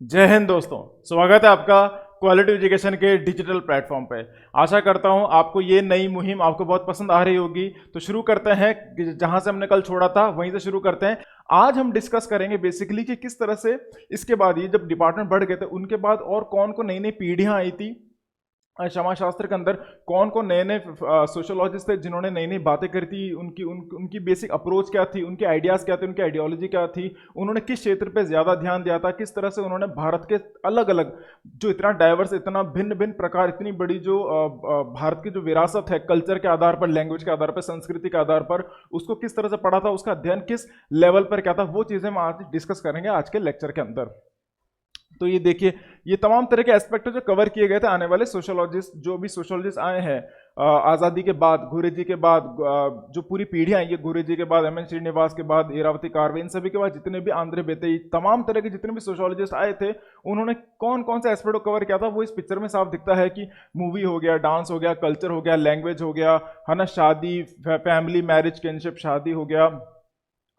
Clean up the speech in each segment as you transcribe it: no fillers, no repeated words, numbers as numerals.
जय हिंद दोस्तों। स्वागत है आपका क्वालिटी एजुकेशन के डिजिटल प्लेटफॉर्म पे। आशा करता हूं आपको ये नई मुहिम आपको बहुत पसंद आ रही होगी। तो शुरू करते हैं जहां से हमने कल छोड़ा था वहीं से शुरू करते हैं। आज हम डिस्कस करेंगे बेसिकली कि किस तरह से इसके बाद ये जब डिपार्टमेंट बढ़ गए थे उनके बाद और कौन कौन नई नई पीढ़ियां आई थी समाज शास्त्र के अंदर, कौन कौन नए नए सोशोलॉजिस्ट थे जिन्होंने नई नई बातें करी थी, उनकी बेसिक अप्रोच क्या थी, उनके आइडियाज़ क्या थे, उनकी आइडियोलॉजी क्या थी, उन्होंने किस क्षेत्र पे ज़्यादा ध्यान दिया था, किस तरह से उन्होंने भारत के अलग अलग जो इतना डाइवर्स, इतना भिन्न भिन्न प्रकार, इतनी बड़ी जो भारत की जो विरासत है कल्चर के आधार पर, लैंग्वेज के आधार पर, संस्कृति के आधार पर, उसको किस तरह से पढ़ा था, उसका अध्ययन किस लेवल पर क्या था, वो चीज़ें हम आज डिस्कस करेंगे आज के लेक्चर के अंदर। तो ये देखिए, ये तमाम तरह के एस्पेक्ट जो कवर किए गए थे आने वाले सोशोलॉजिस्ट, जो भी सोशोलॉजिस्ट आए हैं आज़ादी के बाद, घुरे जी के बाद, जो पूरी पीढ़ियाँ आई है, घुरे जी के बाद, एम एन श्रीनिवास के बाद, इरावती कार्वे, इन सभी के बाद जितने भी आंध्र बेतई, तमाम तरह के जितने भी सोशोलॉजिस्ट आए थे, उन्होंने कौन कौन से एस्पेक्ट को कवर किया था वो इस पिक्चर में साफ दिखता है कि मूवी हो गया, डांस हो गया, कल्चर हो गया, लैंग्वेज हो गया, है ना, शादी, फैमिली, मैरिज, किनशिप, शादी हो गया,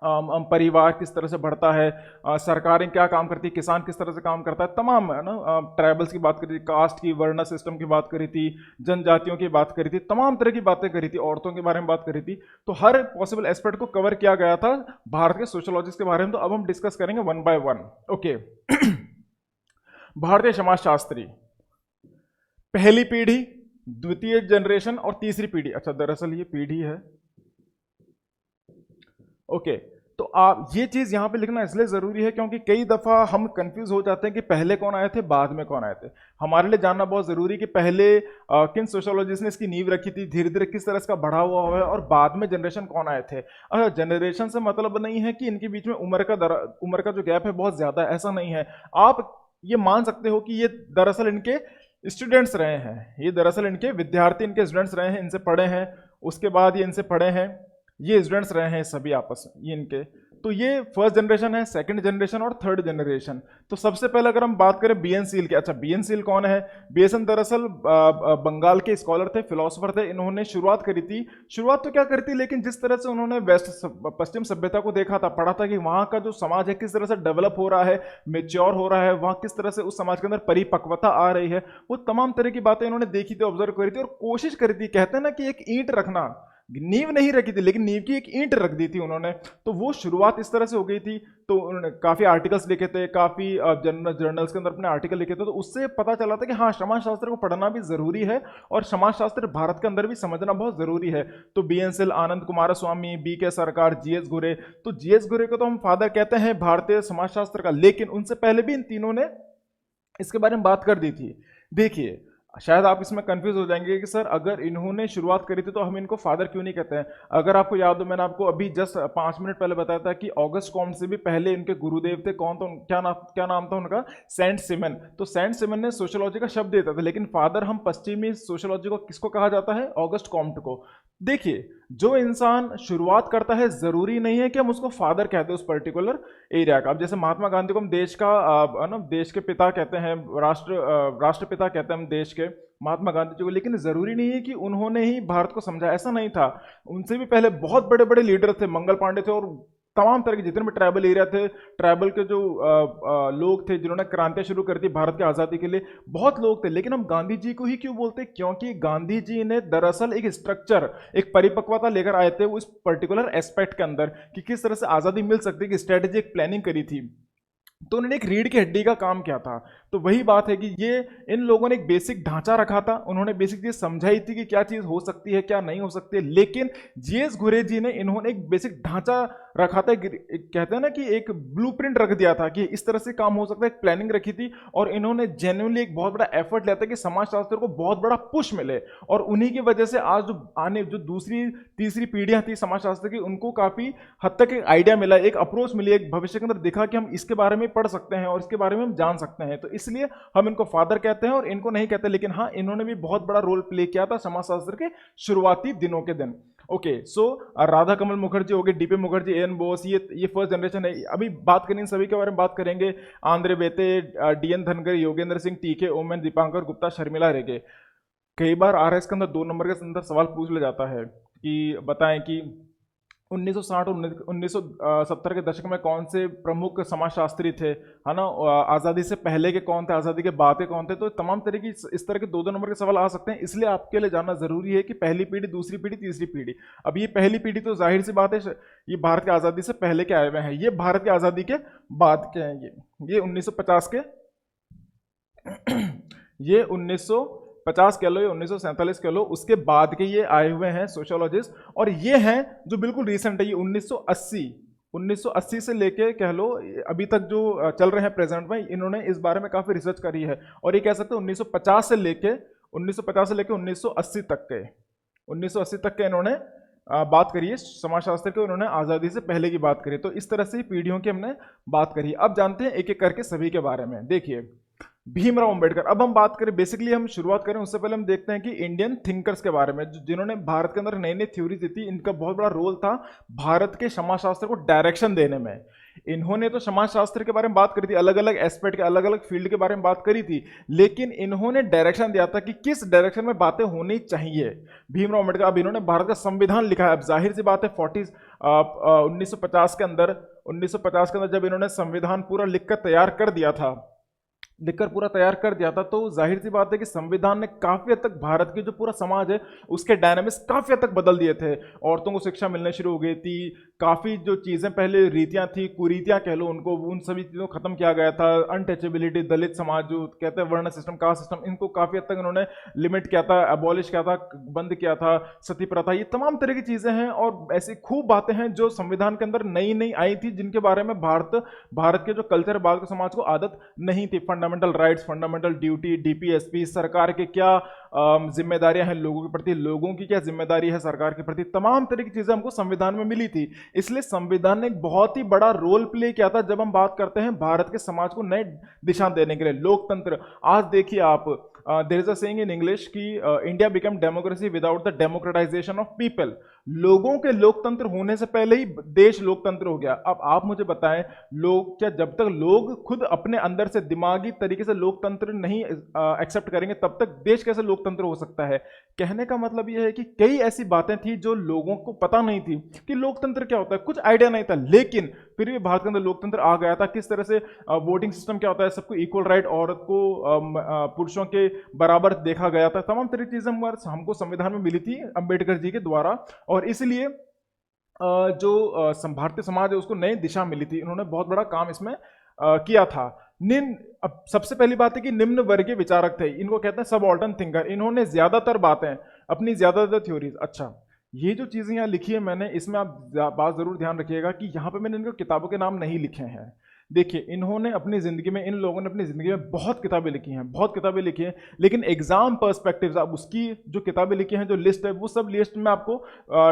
परिवार किस तरह से बढ़ता है, सरकारें क्या काम करती है, किसान किस तरह से काम करता है, तमाम, है ना, ट्राइबल्स की बात करी थी, कास्ट की, वर्ण सिस्टम की बात करी थी, जनजातियों की बात करी थी, तमाम तरह की बातें करी थी, औरतों के बारे में बात करी थी। तो हर पॉसिबल एस्पेक्ट को कवर किया गया था भारत के सोशोलॉजिस्ट के बारे में। तो अब हम डिस्कस करेंगे वन बाय वन। ओके। भारतीय समाजशास्त्री, पहली पीढ़ी, द्वितीय जनरेशन और तीसरी पीढ़ी। अच्छा, दरअसल ये पीढ़ी है। ओके। तो आप ये चीज यहां पे लिखना इसलिए जरूरी है क्योंकि कई दफा हम कंफ्यूज हो जाते हैं कि पहले कौन आए थे, बाद में कौन आए थे। हमारे लिए जानना बहुत जरूरी है कि पहले किन सोशोलॉजिस्ट ने इसकी नींव रखी थी, धीरे धीरे किस तरह इसका बढ़ा हुआ है, और बाद में जनरेशन कौन आए थे। जनरेशन से मतलब नहीं है कि इनके बीच में उम्र का जो गैप है बहुत ज्यादा है, ऐसा नहीं है। आप ये मान सकते हो कि ये दरअसल इनके स्टूडेंट्स रहे हैं, ये दरअसल इनके विद्यार्थी, इनके स्टूडेंट्स रहे हैं, इनसे पढ़े हैं, उसके बाद ये इनसे पढ़े हैं, ये स्टूडेंट्स रहे हैं सभी आपस में, ये इनके। तो ये फर्स्ट जनरेशन है, सेकंड जनरेशन और थर्ड जनरेशन। तो सबसे पहले अगर हम बात करें बीएन सील की। अच्छा, बीएन सील कौन है? बीएसएन दरअसल बंगाल के स्कॉलर थे, फिलोसोफर थे। इन्होंने शुरुआत करी थी, शुरुआत तो क्या करी थी, लेकिन जिस तरह से उन्होंने पश्चिम सभ्यता को देखा था, पढ़ा था कि वहाँ का जो समाज है किस तरह से डेवलप हो रहा है, मेच्योर हो रहा है, वहाँ किस तरह से उस समाज के अंदर परिपक्वता आ रही है, वो तमाम तरह की बातें इन्होंने देखी थी, ऑब्जर्व करी थी और कोशिश करी थी। कहते हैं ना कि एक ईंट रखना, नींव नहीं रखी थी लेकिन नींव की एक ईंट रख दी थी उन्होंने। तो वो शुरुआत इस तरह से हो गई थी। तो उन्होंने काफी आर्टिकल्स लिखे थे, काफी जर्नल्स के अंदर अपने आर्टिकल लिखे थे। तो उससे पता चला था कि हाँ, समाज शास्त्र को पढ़ना भी जरूरी है और समाज शास्त्र भारत के अंदर भी समझना बहुत जरूरी है। तो बी एन सिल, आनंद कुमार स्वामी, बी के सरकार, जीएस घुरे। तो जीएस घुरे को तो हम फादर कहते हैं भारतीय समाज शास्त्र का, लेकिन उनसे पहले भी इन तीनों ने इसके बारे में बात कर दी थी। देखिए, शायद आप इसमें कंफ्यूज हो जाएंगे कि सर अगर इन्होंने शुरुआत करी थी तो हम इनको फादर क्यों नहीं कहते हैं। अगर आपको याद हो, मैंने आपको अभी जस्ट 5 मिनट पहले बताया था कि ऑगस्ट कॉम्ट से भी पहले इनके गुरुदेव थे। कौन? तो क्या नाम था उनका? सेंट सिमन। तो सेंट सिमन ने सोशोलॉजी का शब्द देता था, लेकिन फादर हम पश्चिमी सोशोलॉजी को किसको कहा जाता है? ऑगस्ट कॉम्ट को। देखिए, जो इंसान शुरुआत करता है जरूरी नहीं है कि हम उसको फादर कहते हैं उस पर्टिकुलर एरिया का। अब जैसे महात्मा गांधी को हम देश का ना, देश के पिता कहते हैं, राष्ट्रपिता कहते हैं हम देश के, महात्मा गांधी जी को। लेकिन जरूरी नहीं है कि उन्होंने ही भारत को समझा, ऐसा नहीं था। उनसे भी पहले बहुत बड़े बड़े लीडर थे, मंगल पांडे थे और तमाम तरह के जितने भी ट्राइबल एरिया थे, ट्राइबल के जो लोग थे जिन्होंने क्रांतियां शुरू कर दी भारत की आज़ादी के लिए, बहुत लोग थे। लेकिन हम गांधी जी को ही क्यों बोलते? क्योंकि गांधी जी ने दरअसल एक स्ट्रक्चर, एक परिपक्वता लेकर आए थे उस पर्टिकुलर एस्पेक्ट के अंदर कि किस तरह से आज़ादी मिल सकती है, कि स्ट्रेटेजिक प्लानिंग करी थी। तो उन्होंने एक रीढ़ की हड्डी का काम किया था। तो वही बात है कि ये इन लोगों ने एक बेसिक ढांचा रखा था, उन्होंने बेसिक चीज समझाई थी कि क्या चीज हो सकती है, क्या नहीं हो सकती है। लेकिन जीएस घुरे जी ने इन्होंने एक बेसिक ढांचा रखा था, कहते हैं ना कि एक ब्लूप्रिंट रख दिया था कि इस तरह से काम हो सकता है, एक प्लानिंग रखी थी। और इन्होंने जेन्युइनली एक बहुत बड़ा एफर्ट लिया था कि समाजशास्त्र को बहुत बड़ा पुश मिले। और उन्हीं की वजह से आज जो दूसरी तीसरी पीढ़ियां थी समाजशास्त्र की, उनको काफी हद तक एक आइडिया मिला, एक अप्रोच मिली, एक भविष्य के अंदर देखा कि हम इसके बारे में पढ़ सकते हैं और इसके बारे में हम जान सकते हैं। तो इसलिए हम इनको फादर कहते हैं और इनको नहीं कहते। लेकिन हाँ, इन्होंने भी बहुत बड़ा रोल प्ले किया था समाजशास्त्र के शुरुआती दिनों के दिन। ओके, सो राधा कमल मुखर्जी हो गए, डीपी मुखर्जी, एन बोस, ये फर्स्ट जनरेशन है। अभी बात करेंगे सभी के बारे में बात करेंगे। Andre Beteille, D N Dhanagare, Yogendra Singh, T K Oommen, Dipankar Gupta, Sharmila रेगे। कई बार आरएस के अंदर 2 नंबर के अंदर सवाल पूछ लिया जाता है कि बताएं कि 1960 और 1970 के दशक में कौन से प्रमुख समाजशास्त्री थे, है ना, आज़ादी से पहले के कौन थे, आज़ादी के बाद के कौन थे। तो तमाम तरह की इस तरह के दो नंबर के सवाल आ सकते हैं, इसलिए आपके लिए जानना जरूरी है कि पहली पीढ़ी, दूसरी पीढ़ी, तीसरी पीढ़ी। अब ये पहली पीढ़ी तो जाहिर सी बात है ये भारत की आज़ादी से पहले के आए हुए हैं, ये भारत की आज़ादी के बाद के हैं। ये 1950 के ये 1950 कह लो या 1947 कह लो, उसके बाद के ये आए हुए हैं सोशियोलॉजिस्ट। और ये हैं जो बिल्कुल रिसेंट है, ये 1980 से लेके कह लो अभी तक जो चल रहे हैं प्रेजेंट में, इन्होंने इस बारे में काफी रिसर्च करी है। और ये कह सकते हैं 1950 से लेके 1980 तक के 1980 तक के इन्होंने बात करी है समाजशास्त्र के, उन्होंने आज़ादी से पहले की बात करी। तो इस तरह से ही पीढ़ियों की हमने बात करी। अब जानते हैं एक एक करके सभी के बारे में। देखिए भीमराव अंबेडकर, अब हम बात करें, बेसिकली हम शुरुआत करें उससे पहले हम देखते हैं कि इंडियन थिंकर्स के बारे में, जिन्होंने भारत के अंदर नई नई थ्योरी दी थी। इनका बहुत बड़ा रोल था भारत के समाजशास्त्र को डायरेक्शन देने में। इन्होंने तो समाजशास्त्र के बारे में बात करी थी, अलग अलग एस्पेक्ट के, अलग अलग फील्ड के बारे में बात करी थी, लेकिन इन्होंने डायरेक्शन दिया था कि किस डायरेक्शन में बातें होनी चाहिए। भीमराव अंबेडकर, अब इन्होंने भारत का संविधान लिखा है। अब जाहिर सी बात है 1950 के अंदर, 1950 के अंदर जब इन्होंने संविधान पूरा लिखकर तैयार कर दिया था, तो जाहिर सी बात है कि संविधान ने काफी हद तक भारत की जो पूरा समाज है उसके डायनामिक्स काफी हद तक बदल दिए थे। औरतों को शिक्षा मिलने शुरू हो गई थी, काफी जो चीजें पहले रीतियां थी, कुरीतियां कह लो उनको, उन सभी चीजों को खत्म किया गया था। अनटचेबिलिटी, दलित समाज जो कहते हैं, वर्ण सिस्टम, कास्ट सिस्टम, इनको काफी हद तक इन्होंने लिमिट किया था, अबॉलिश किया था, बंद किया था। सती प्रथा, ये तमाम तरह की चीजें हैं और ऐसी खूब बातें हैं जो संविधान के अंदर नई नई आई थी, जिनके बारे में भारत के जो कल्चर, भारत के समाज को आदत नहीं थी। Fundamental rights, fundamental duty, DPSP, सरकार के क्या जिम्मेदारियां हैं लोगों के प्रति, लोगों की क्या जिम्मेदारी है सरकार के प्रति, तमाम तरह की चीजें हमको संविधान में मिली थी। इसलिए संविधान ने एक बहुत ही बड़ा रोल प्ले किया था जब हम बात करते हैं भारत के समाज को नए दिशा देने के लिए। लोकतंत्र, आज देखिए आप, there is a saying in English कि India become democracy without the democratization of people. लोगों के लोकतंत्र होने से पहले ही देश लोकतंत्र हो गया। अब आप मुझे बताएं, लोग क्या, जब तक लोग खुद अपने अंदर से दिमागी तरीके से लोकतंत्र नहीं एक्सेप्ट करेंगे, तब तक देश कैसे लोकतंत्र हो सकता है। कहने का मतलब यह है कि कई ऐसी बातें थी जो लोगों को पता नहीं थी कि लोकतंत्र क्या होता है, कुछ आइडिया नहीं था, लेकिन फिर भी भारत के अंदर लोकतंत्र आ गया था। किस तरह से वोटिंग सिस्टम क्या होता है, सबको इक्वल राइट, औरत को पुरुषों के बराबर देखा गया था, तमाम तरह की चीजें हमको संविधान में मिली थी अंबेडकर जी के द्वारा। और इसलिए जो भारतीय समाज है उसको नई दिशा मिली थी। इन्होंने बहुत बड़ा काम इसमें किया था। अब सबसे पहली बात है कि निम्न वर्गीय विचारक थे, इनको कहते हैं सबऑर्डिनेट थिंकर। इन्होंने ज्यादातर बातें, अपनी ज्यादातर थ्योरीज, अच्छा ये जो चीजें यहाँ लिखी है मैंने, इसमें आप बात जरूर ध्यान रखिएगा कि यहाँ पे मैंने इनको किताबों के नाम नहीं लिखे हैं। देखिए इन्होंने अपनी जिंदगी में, इन लोगों ने अपनी जिंदगी में बहुत किताबें लिखी हैं, बहुत किताबें लिखी हैं, लेकिन एग्जाम पर्सपेक्टिव्स, अब उसकी जो किताबें लिखी हैं, जो लिस्ट है, वो सब लिस्ट मैं आपको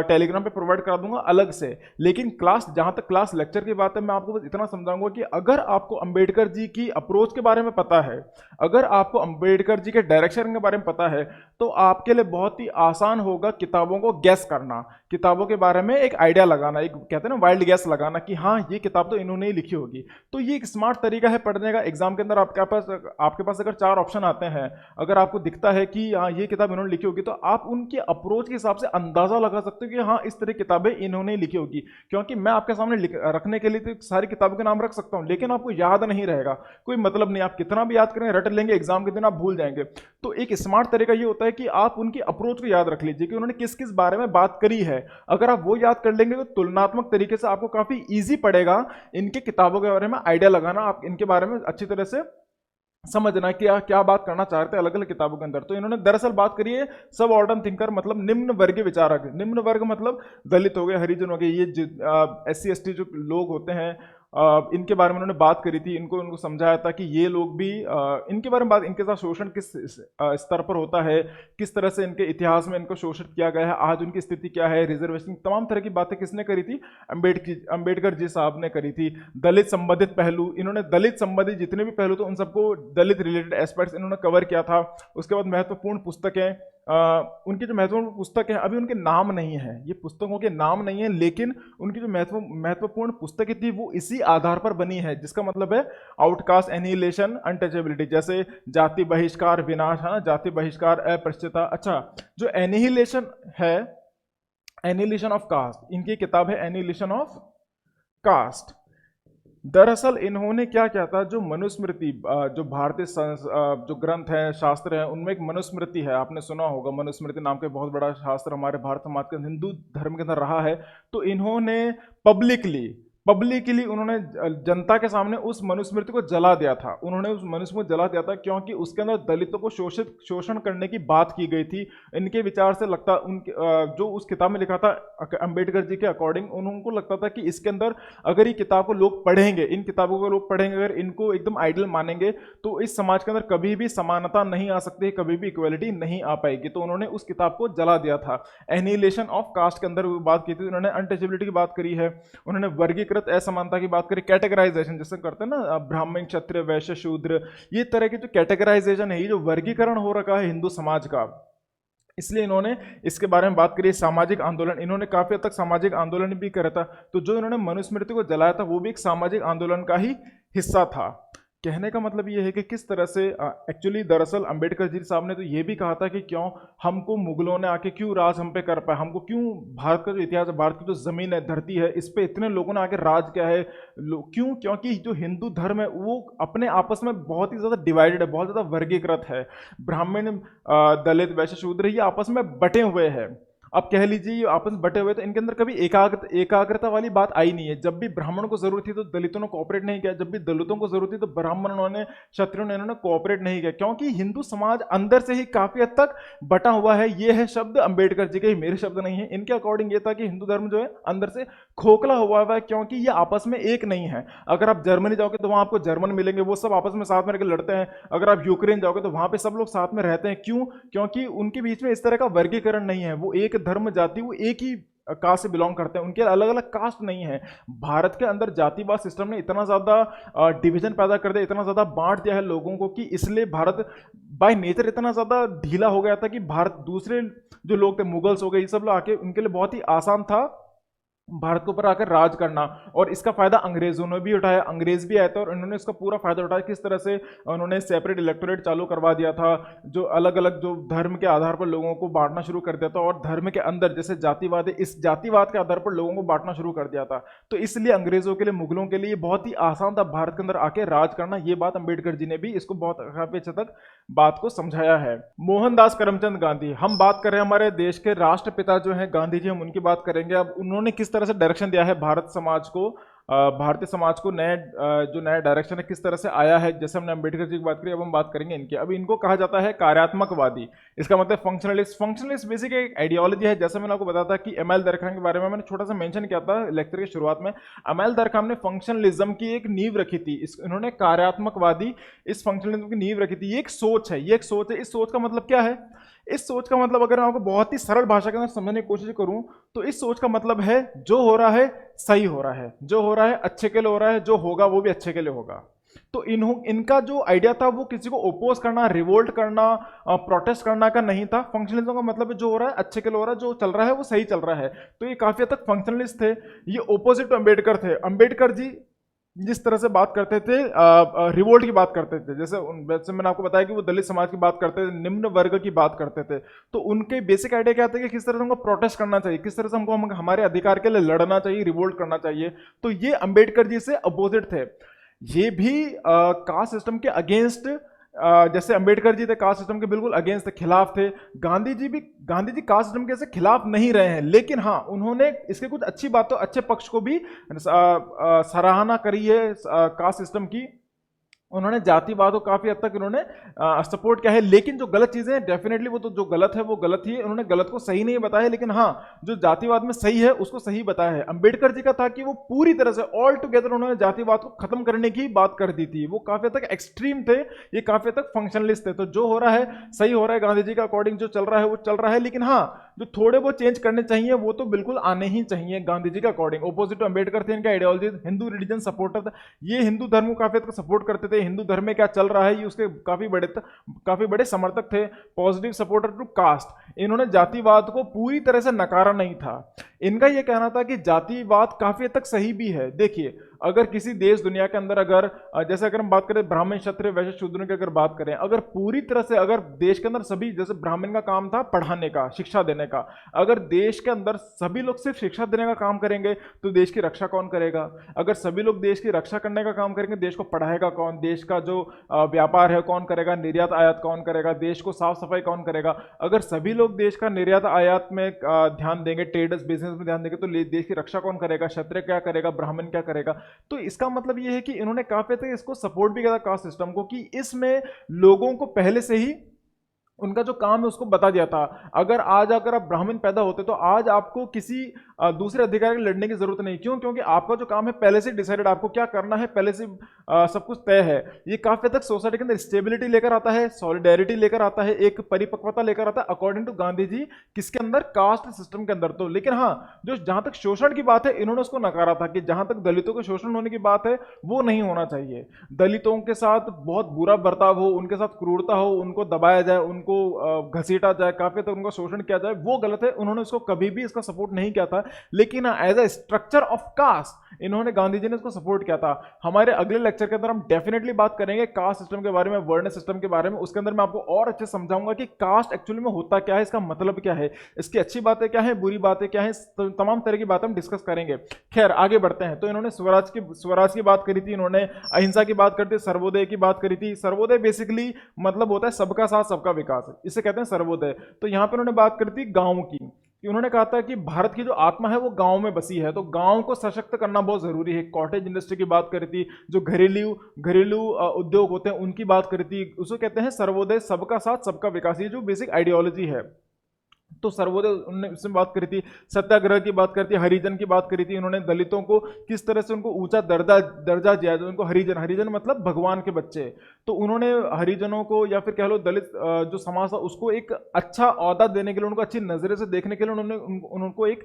टेलीग्राम पे प्रोवाइड करा दूंगा अलग से। लेकिन क्लास, जहां तक क्लास लेक्चर की बात है, मैं आपको बस इतना समझाऊंगा कि अगर आपको अंबेडकर जी की अप्रोच के बारे में पता है, अगर आपको अंबेडकर जी के डायरेक्शन के बारे में पता है, तो आपके लिए बहुत ही आसान होगा किताबों को गैस करना, किताबों के बारे में एक आइडिया लगाना, एक कहते हैं ना वाइल्ड गैस लगाना कि हाँ ये किताब तो इन्होंने ही लिखी होगी। तो ये एक स्मार्ट तरीका है पढ़ने का। एग्जाम के अंदर आपके पास अगर 4 ऑप्शन आते हैं, अगर आपको दिखता है कि हाँ ये किताब इन्होंने लिखी होगी, तो आप उनके अप्रोच के हिसाब से अंदाजा लगा सकते हो कि हाँ इस तरह की किताबें इन्होंने लिखी होगी। क्योंकि मैं आपके सामने रखने के लिए तो सारी किताबों के नाम रख सकता हूं, लेकिन आपको याद नहीं रहेगा, कोई मतलब नहीं, आप कितना भी याद करेंगे, रट लेंगे, एग्जाम के दिन आप भूल जाएंगे। तो एक स्मार्ट तरीका ये होता है कि आप उनकी अप्रोच को याद रख लीजिए कि उन्होंने किस किस बारे में बात करी है। अगर आप वो याद कर लेंगे तो तुलनात्मक तरीके से आपको काफी ईजी पड़ेगा इनके किताबों के बारे में आइडिया लगाना, आप इनके बारे में अच्छी तरह से समझना कि क्या बात करना चाहते हैं अलग अलग किताबों के अंदर। तो इन्होंने दरअसल बात करी है सब ऑर्डन थिंकर, मतलब निम्न वर्गीय विचारक। निम्न वर्ग मतलब दलित हो गए, हरिजन हो गए, ये SC ST जो लोग होते हैं, इनके बारे में उन्होंने बात करी थी। उनको समझाया था कि ये लोग भी, इनके बारे में बात, इनके साथ शोषण किस स्तर पर होता है, किस तरह से इनके इतिहास में इनको शोषित किया गया है, आज उनकी स्थिति क्या है, रिजर्वेशन, तमाम तरह की बातें किसने करी थी, अंबेडकर जी साहब ने करी थी। दलित संबंधित पहलू, इन्होंने दलित संबंधित जितने भी पहलू थे उन सबको, दलित रिलेटेड एस्पेक्ट्स इन्होंने कवर किया था। उसके बाद महत्वपूर्ण पुस्तकें, उनकी जो महत्वपूर्ण पुस्तक है, अभी उनके नाम नहीं है, ये पुस्तकों के नाम नहीं है, लेकिन उनकी जो महत्वपूर्ण पुस्तकें थी वो इसी आधार पर बनी है, जिसका मतलब है आउटकास्ट, एनिहिलेशन, अनटचेबिलिटी, जैसे जाति बहिष्कार, विनाश, है ना, जाति बहिष्कार, अस्पृश्यता। अच्छा, जो एनिहिलेशन है, एनिहिलेशन ऑफ कास्ट, इनकी किताब है एनिहिलेशन ऑफ कास्ट। दरअसल इन्होंने क्या किया था, जो मनुस्मृति जो भारतीय जो ग्रंथ हैं, शास्त्र हैं, उनमें एक मनुस्मृति है, आपने सुना होगा, मनुस्मृति नाम का बहुत बड़ा शास्त्र हमारे भारत समाज के हिंदू धर्म के अंदर रहा है। तो इन्होंने पब्लिकली उन्होंने जनता के सामने उस मनुस्मृति को जला दिया था। उन्होंने उस मनुस्मृति को जला दिया था क्योंकि उसके अंदर दलितों को शोषण करने की बात की गई थी। इनके विचार से लगता, उनके जो उस किताब में लिखा था अंबेडकर जी के अकॉर्डिंग, उनको लगता था कि इसके अंदर अगर ये किताब को लोग पढ़ेंगे, इन किताबों को लोग पढ़ेंगे, अगर इनको एकदम आइडियल मानेंगे, तो इस समाज के अंदर कभी भी समानता नहीं आ सकती, कभी भी इक्वलिटी नहीं आ पाएगी। तो उन्होंने उस किताब को जला दिया था। एनिहिलेशन ऑफ कास्ट के अंदर बात की थी, उन्होंने अनटचेबिलिटी की बात करी है, उन्होंने वर्गीकृत असमानता की बात करी, कैटेगराइजेशन जैसे करते हैं ना, ब्राह्मण, क्षत्रिय, वैश्य, शूद्र, ये तरह की जो कैटेगराइजेशन है, ये जो वर्गीकरण हो रखा है हिंदू समाज का, इसलिए इन्होंने इसके बारे में बात करी। सामाजिक आंदोलन, इन्होंने काफी हद तक सामाजिक आंदोलन भी करा था। तो जो इन्होंने मनुस्मृति को जलाया था वो भी एक सामाजिक आंदोलन का ही हिस्सा था। कहने का मतलब ये है कि किस तरह से एक्चुअली दरअसल अंबेडकर जी साहब ने तो ये भी कहा था कि क्यों हमको मुगलों ने आके क्यों राज हम पे कर पाए, हमको क्यों भारत का जो इतिहास है, भारत की जो जमीन है, धरती है, इस पे इतने लोगों ने आके राज किया है, क्यों? क्योंकि जो हिंदू धर्म है वो अपने आपस में बहुत ही ज्यादा डिवाइडेड है, बहुत ज्यादा वर्गीकृत है। ब्राह्मण, दलित, वैश्य, शूद्र, ये आपस में बटे हुए हैं। अब कह लीजिए ये आपस में बटे हुए, तो इनके अंदर कभी एकाग्रता वाली बात आई नहीं है। जब भी ब्राह्मणों को जरूरत थी तो दलितों ने कोऑपरेट नहीं किया, जब भी दलितों को जरूरत थी तो ब्राह्मणों ने, क्षत्रियों ने, इन्होंने कोऑपरेट नहीं किया, क्योंकि हिंदू समाज अंदर से ही काफी हद तक बटा हुआ है। ये है शब्द अंबेडकर जी के ही, मेरे शब्द नहीं है। इनके अकॉर्डिंग ये था कि हिंदू धर्म जो है अंदर से खोखला हुआ है, क्योंकि ये आपस में एक नहीं है। अगर आप जर्मनी जाओगे तो वहां आपको जर्मन मिलेंगे, वो सब आपस में साथ में रहकर लड़ते हैं। अगर आप यूक्रेन जाओगे तो वहां पे सब लोग साथ में रहते हैं। क्यों? क्योंकि उनके बीच में इस तरह का वर्गीकरण नहीं है, वो एक धर्म, जाति, वो एक ही कास्ट से बिलोंग करते हैं, उनके अलग अलग कास्ट नहीं है। भारत के अंदर जातिवाद सिस्टम ने इतना ज्यादा डिवीजन पैदा कर दिया, इतना ज्यादा बांट दिया है लोगों को, कि इसलिए भारत बाय नेचर इतना ज्यादा ढीला हो गया था कि भारत, दूसरे जो लोग थे, मुगल्स हो गए, ये सब लोग आके उनके लिए बहुत ही आसान था भारत के ऊपर आकर राज करना। और इसका फायदा अंग्रेजों ने भी उठाया, अंग्रेज भी आए थे और उन्होंने इसका पूरा फायदा उठाया। किस तरह से उन्होंने सेपरेट इलेक्टोरेट चालू करवा दिया था, जो अलग अलग जो धर्म के आधार पर लोगों को बांटना शुरू कर दिया था, और धर्म के अंदर जैसे जातिवाद है, इस जातिवाद के आधार पर लोगों को बांटना शुरू कर दिया था। तो इसलिए अंग्रेजों के लिए, मुगलों के लिए बहुत ही आसान था भारत के अंदर आके राज करना। ये बात अंबेडकर जी ने भी इसको बहुत काफी अच्छे तक बात को समझाया है। मोहनदास करमचंद गांधी, हम बात कर रहे हैं हमारे देश के राष्ट्रपिता जो हैं गांधी जी, हम उनकी बात करेंगे। अब उन्होंने किस तरह से डायरेक्शन दिया है भारत समाज को, भारतीय समाज को, नए जो नया डायरेक्शन है किस तरह से आया है। जैसे हमने अंबेडकर जी की बात करी, अब हम बात करेंगे इनकी। अब इनको कहा जाता है कार्यात्मकवादी, इसका मतलब फंक्शनलिस्ट। फंक्शनलिस्ट बेसिक एक आइडियोलॉजी है। जैसे मैंने आपको बताया था कि एम एल दरखाम के बारे में मैंने छोटा सा मेंशन किया था लेक्चर की शुरुआत में। एम एल दरखाम ने फंक्शनलिज्म की एक नींव रखी थी, इन्होंने कार्यात्मकवादी, इस फंक्शनलिज्म की नींव रखी थी। ये एक सोच है, ये एक सोच है। इस सोच का मतलब क्या है? इस सोच का मतलब, अगर मैं आपको बहुत ही सरल भाषा के अंदर समझने की कोशिश करूं, तो इस सोच का मतलब है जो हो रहा है सही हो रहा है, जो हो रहा है अच्छे के लिए हो रहा है, जो होगा वो भी अच्छे के लिए होगा। तो इनका जो आइडिया था वो किसी को ओपोज करना, रिवोल्ट करना, प्रोटेस्ट करना का नहीं था। फंक्शनलिज्म का मतलब है जो हो रहा है अच्छे के लिए हो रहा है, जो चल रहा है वो सही चल रहा है। तो ये काफी हद तक फंक्शनलिस्ट थे। ये ओपोजिट टू अंबेडकर थे। अंबेडकर जी जिस तरह से बात करते थे, रिवोल्ट की बात करते थे, जैसे मैंने आपको बताया कि वो दलित समाज की बात करते थे, निम्न वर्ग की बात करते थे। तो उनके बेसिक आइडिया क्या था कि किस तरह से हमको प्रोटेस्ट करना चाहिए, किस तरह से हमको हमारे अधिकार के लिए लड़ना चाहिए, रिवोल्ट करना चाहिए। तो ये अंबेडकर जी से अपोजिट थे। ये भी कास्ट सिस्टम के अगेंस्ट, जैसे अंबेडकर जी थे कास्ट सिस्टम के बिल्कुल अगेंस्ट थे, खिलाफ थे। गांधी जी कास्ट सिस्टम के ऐसे खिलाफ नहीं रहे हैं, लेकिन हाँ उन्होंने इसके कुछ अच्छी बातों, अच्छे पक्ष को भी सराहना करी है कास्ट सिस्टम की। उन्होंने जातिवाद को काफी हद तक इन्होंने सपोर्ट किया है, लेकिन जो गलत चीजें हैं डेफिनेटली वो तो जो गलत है वो गलत ही है। उन्होंने गलत को सही नहीं बताया, लेकिन हाँ जो जातिवाद में सही है उसको सही बताया है। अंबेडकर जी का था कि वो पूरी तरह से ऑल टुगेदर उन्होंने जातिवाद को खत्म करने की बात कर दी थी। वो काफी हद तक एक्सट्रीम थे, ये काफी हद तक फंक्शनलिस्ट थे। तो जो हो रहा है सही हो रहा है, गांधी जी का अकॉर्डिंग जो चल रहा है वो चल रहा है, लेकिन हाँ जो थोड़े वो चेंज करने चाहिए वो तो बिल्कुल आने ही चाहिए गांधी जी का अकॉर्डिंग। ओपोजिट टू अंबेडकर थे इनका आइडियोलॉजी, हिंदू रिलीजन सपोर्टर था। ये हिंदू धर्म को काफी हद तक सपोर्ट करते थे, हिंदू धर्म में क्या चल रहा है ये उसके काफी बड़े समर्थक थे। पॉजिटिव सपोर्टर टू कास्ट, इन्होंने जातिवाद को पूरी तरह से नकारा नहीं था। इनका ये कहना था कि जातिवाद काफी हद तक सही भी है। देखिए, अगर किसी देश दुनिया के अंदर अगर जैसे अगर हम बात करें ब्राह्मण क्षत्रिय वैश्य शूद्रों की अगर बात करें, अगर पूरी तरह से अगर देश के अंदर सभी, जैसे ब्राह्मण का काम था पढ़ाने का, शिक्षा देने का, अगर देश के अंदर सभी लोग सिर्फ शिक्षा देने का काम करेंगे तो देश की रक्षा कौन करेगा? अगर सभी लोग देश की रक्षा करने का काम करेंगे, देश को पढ़ाएगा कौन? देश का जो व्यापार है कौन करेगा? निर्यात आयात कौन करेगा? देश को साफ सफाई कौन करेगा? अगर सभी लोग देश का निर्यात आयात में ध्यान देंगे, ट्रेडर्स बिजनेस में ध्यान देंगे, तो देश की रक्षा कौन करेगा? क्षत्रिय क्या करेगा? ब्राह्मण क्या करेगा? तो इसका मतलब ये है कि इन्होंने काफी तक इसको सपोर्ट भी किया था कास्ट सिस्टम को, कि इसमें लोगों को पहले से ही उनका जो काम है उसको बता दिया था। अगर आज अगर आप ब्राह्मण पैदा होते तो आज आपको किसी दूसरे अधिकारी के लड़ने की जरूरत नहीं। क्यों? क्योंकि आपका जो काम है पहले से डिसाइडेड, आपको क्या करना है पहले से सब कुछ तय है। ये काफी हद तक सोसाइटी के अंदर स्टेबिलिटी लेकर आता है, सॉलिडेरिटी लेकर आता है, एक परिपक्वता लेकर आता है, अकॉर्डिंग टू गांधी जी, किसके अंदर? कास्ट सिस्टम के अंदर। तो लेकिन हाँ, जो जहां तक शोषण की बात है इन्होंने उसको नकारा था, कि जहां तक दलितों के शोषण होने की बात है वो नहीं होना चाहिए। दलितों के साथ बहुत बुरा बर्ताव हो, उनके साथ क्रूरता हो, उनको दबाया जाए, उनको घसीटा जाए, काफी तक उनका शोषण किया जाए, वो गलत है। उन्होंने उसको कभी भी इसका सपोर्ट नहीं किया था। लेकिन as a structure of caste इन्होंने, गांधी जी ने इसको सपोर्ट किया था। हमारे अगले लेक्चर के अंदर हम डेफिनेटली बात करेंगे कास्ट सिस्टम के बारे में, वर्ण सिस्टम के बारे में। उसके अंदर मैं आपको और अच्छे समझाऊंगा कि कास्ट एक्चुअली में होता क्या है, इसका मतलब क्या है, इसकी अच्छी बातें क्या है, बुरी बातें क्या है, तमाम तरह की बातें हम डिस्कस करेंगे। खैर आगे बढ़ते हैं। तो इन्होंने स्वराज की बात करी थी, इन्होंने अहिंसा की बात करी थी, सर्वोदय की बात करी थी। सर्वोदय बेसिकली मतलब होता है सबका साथ सबका विकास, इसे कहते हैं सर्वोदय। तो यहां पर उन्होंने बात करी थी गांव की, कि उन्होंने कहा था कि भारत की जो आत्मा है वो गांव में बसी है, तो गांव को सशक्त करना बहुत जरूरी है। कॉटेज इंडस्ट्री की बात करी थी, जो घरेलू उद्योग होते हैं उनकी बात करी थी। उसको कहते हैं सर्वोदय, सबका साथ सबका विकास, ये जो बेसिक आइडियोलॉजी है। तो सर्वोदय उन्होंने इसमें बात करी थी। सत्याग्रह की बात करी थी, हरिजन की बात करी थी। उन्होंने दलितों को किस तरह से उनको ऊंचा दर्जा दिया, जो उनको हरिजन मतलब भगवान के बच्चे। तो उन्होंने हरिजनों को, या फिर कह लो दलित जो समाज था उसको एक अच्छा औहदा देने के लिए, उनको अच्छी नजरे से देखने के लिए उन्होंने उनको एक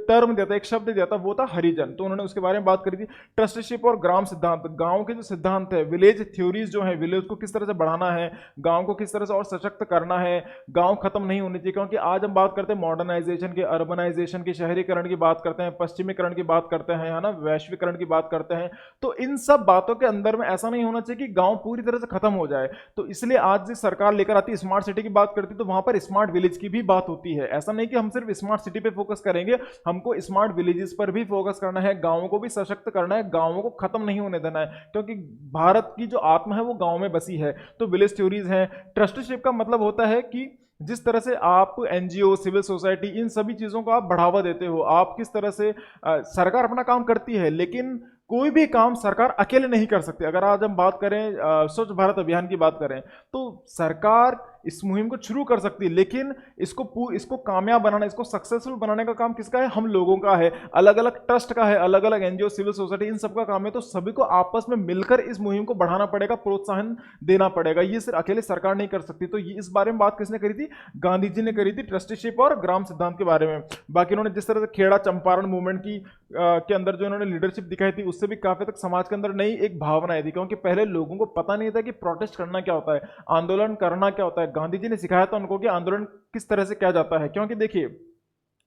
टर्म दिया था, एक शब्द दिया था, वो था हरिजन। तो उन्होंने उसके बारे में बात करी थी। ट्रस्टीशिप और ग्राम सिद्धांत, गांव के जो सिद्धांत है, विलेज थ्योरीज जो है, विलेज को किस तरह से बढ़ाना है, गांव को किस तरह से और सशक्त करना है, गांव खत्म नहीं होने चाहिए। क्योंकि आज हम बात करते हैं मॉडर्नाइजेशन की, अर्बनाइजेशन की, शहरीकरण की बात करते हैं, पश्चिमीकरण की बात करते हैं, है ना, वैश्वीकरण की बात करते हैं। तो इन सब बातों के अंदर में ऐसा नहीं होना चाहिए कि गांव पूरी तरह से खत्म हो जाए। तो इसलिए आज जिस सरकार लेकर आती है स्मार्ट सिटी की बात करती है, तो वहां पर स्मार्ट विलेज की भी बात होती है। ऐसा नहीं कि हम सिर्फ स्मार्ट सिटी पे फोकस करेंगे, हमको स्मार्ट विलेजेस पर भी फोकस करना है, गांवों को भी सशक्त करना है, गांवों को खत्म नहीं होने देना है। क्योंकि भारत की जो आत्मा है वो गांव में बसी है। तो विलेज थ्योरीज हैं। ट्रस्टीशिप का मतलब होता है कि जिस तरह से आप एनजीओ, सिविल सोसाइटी, इन सभी चीजों को आप बढ़ावा देते हो, आप किस तरह से सरकार अपना काम करती है, लेकिन कोई भी काम सरकार अकेले नहीं कर सकती। अगर आज हम बात करें स्वच्छ भारत अभियान की बात करें, तो सरकार इस मुहिम को शुरू कर सकती है, लेकिन इसको कामयाब बनाना, इसको सक्सेसफुल बनाने का काम किसका है? हम लोगों का है, अलग अलग ट्रस्ट का है, अलग अलग एनजीओ, सिविल सोसाइटी, इन सबका काम है। तो सभी को आपस में मिलकर इस मुहिम को बढ़ाना पड़ेगा, प्रोत्साहन देना पड़ेगा। ये सिर्फ अकेले सरकार नहीं कर सकती। तो इस बारे में बात किसने करी थी? गांधी जी ने करी थी, ट्रस्टीशिप और ग्राम सिद्धांत के बारे में। बाकी उन्होंने जिस तरह से खेड़ा चंपारण मूवमेंट की के अंदर जो उन्होंने लीडरशिप दिखाई थी, उससे भी काफी तक समाज के अंदर नई एक भावना आई थी। क्योंकि पहले लोगों को पता नहीं था कि प्रोटेस्ट करना क्या होता है, आंदोलन करना क्या होता है। गांधी जी ने सिखाया था उनको कि आंदोलन किस तरह से किया जाता है। क्योंकि देखिए,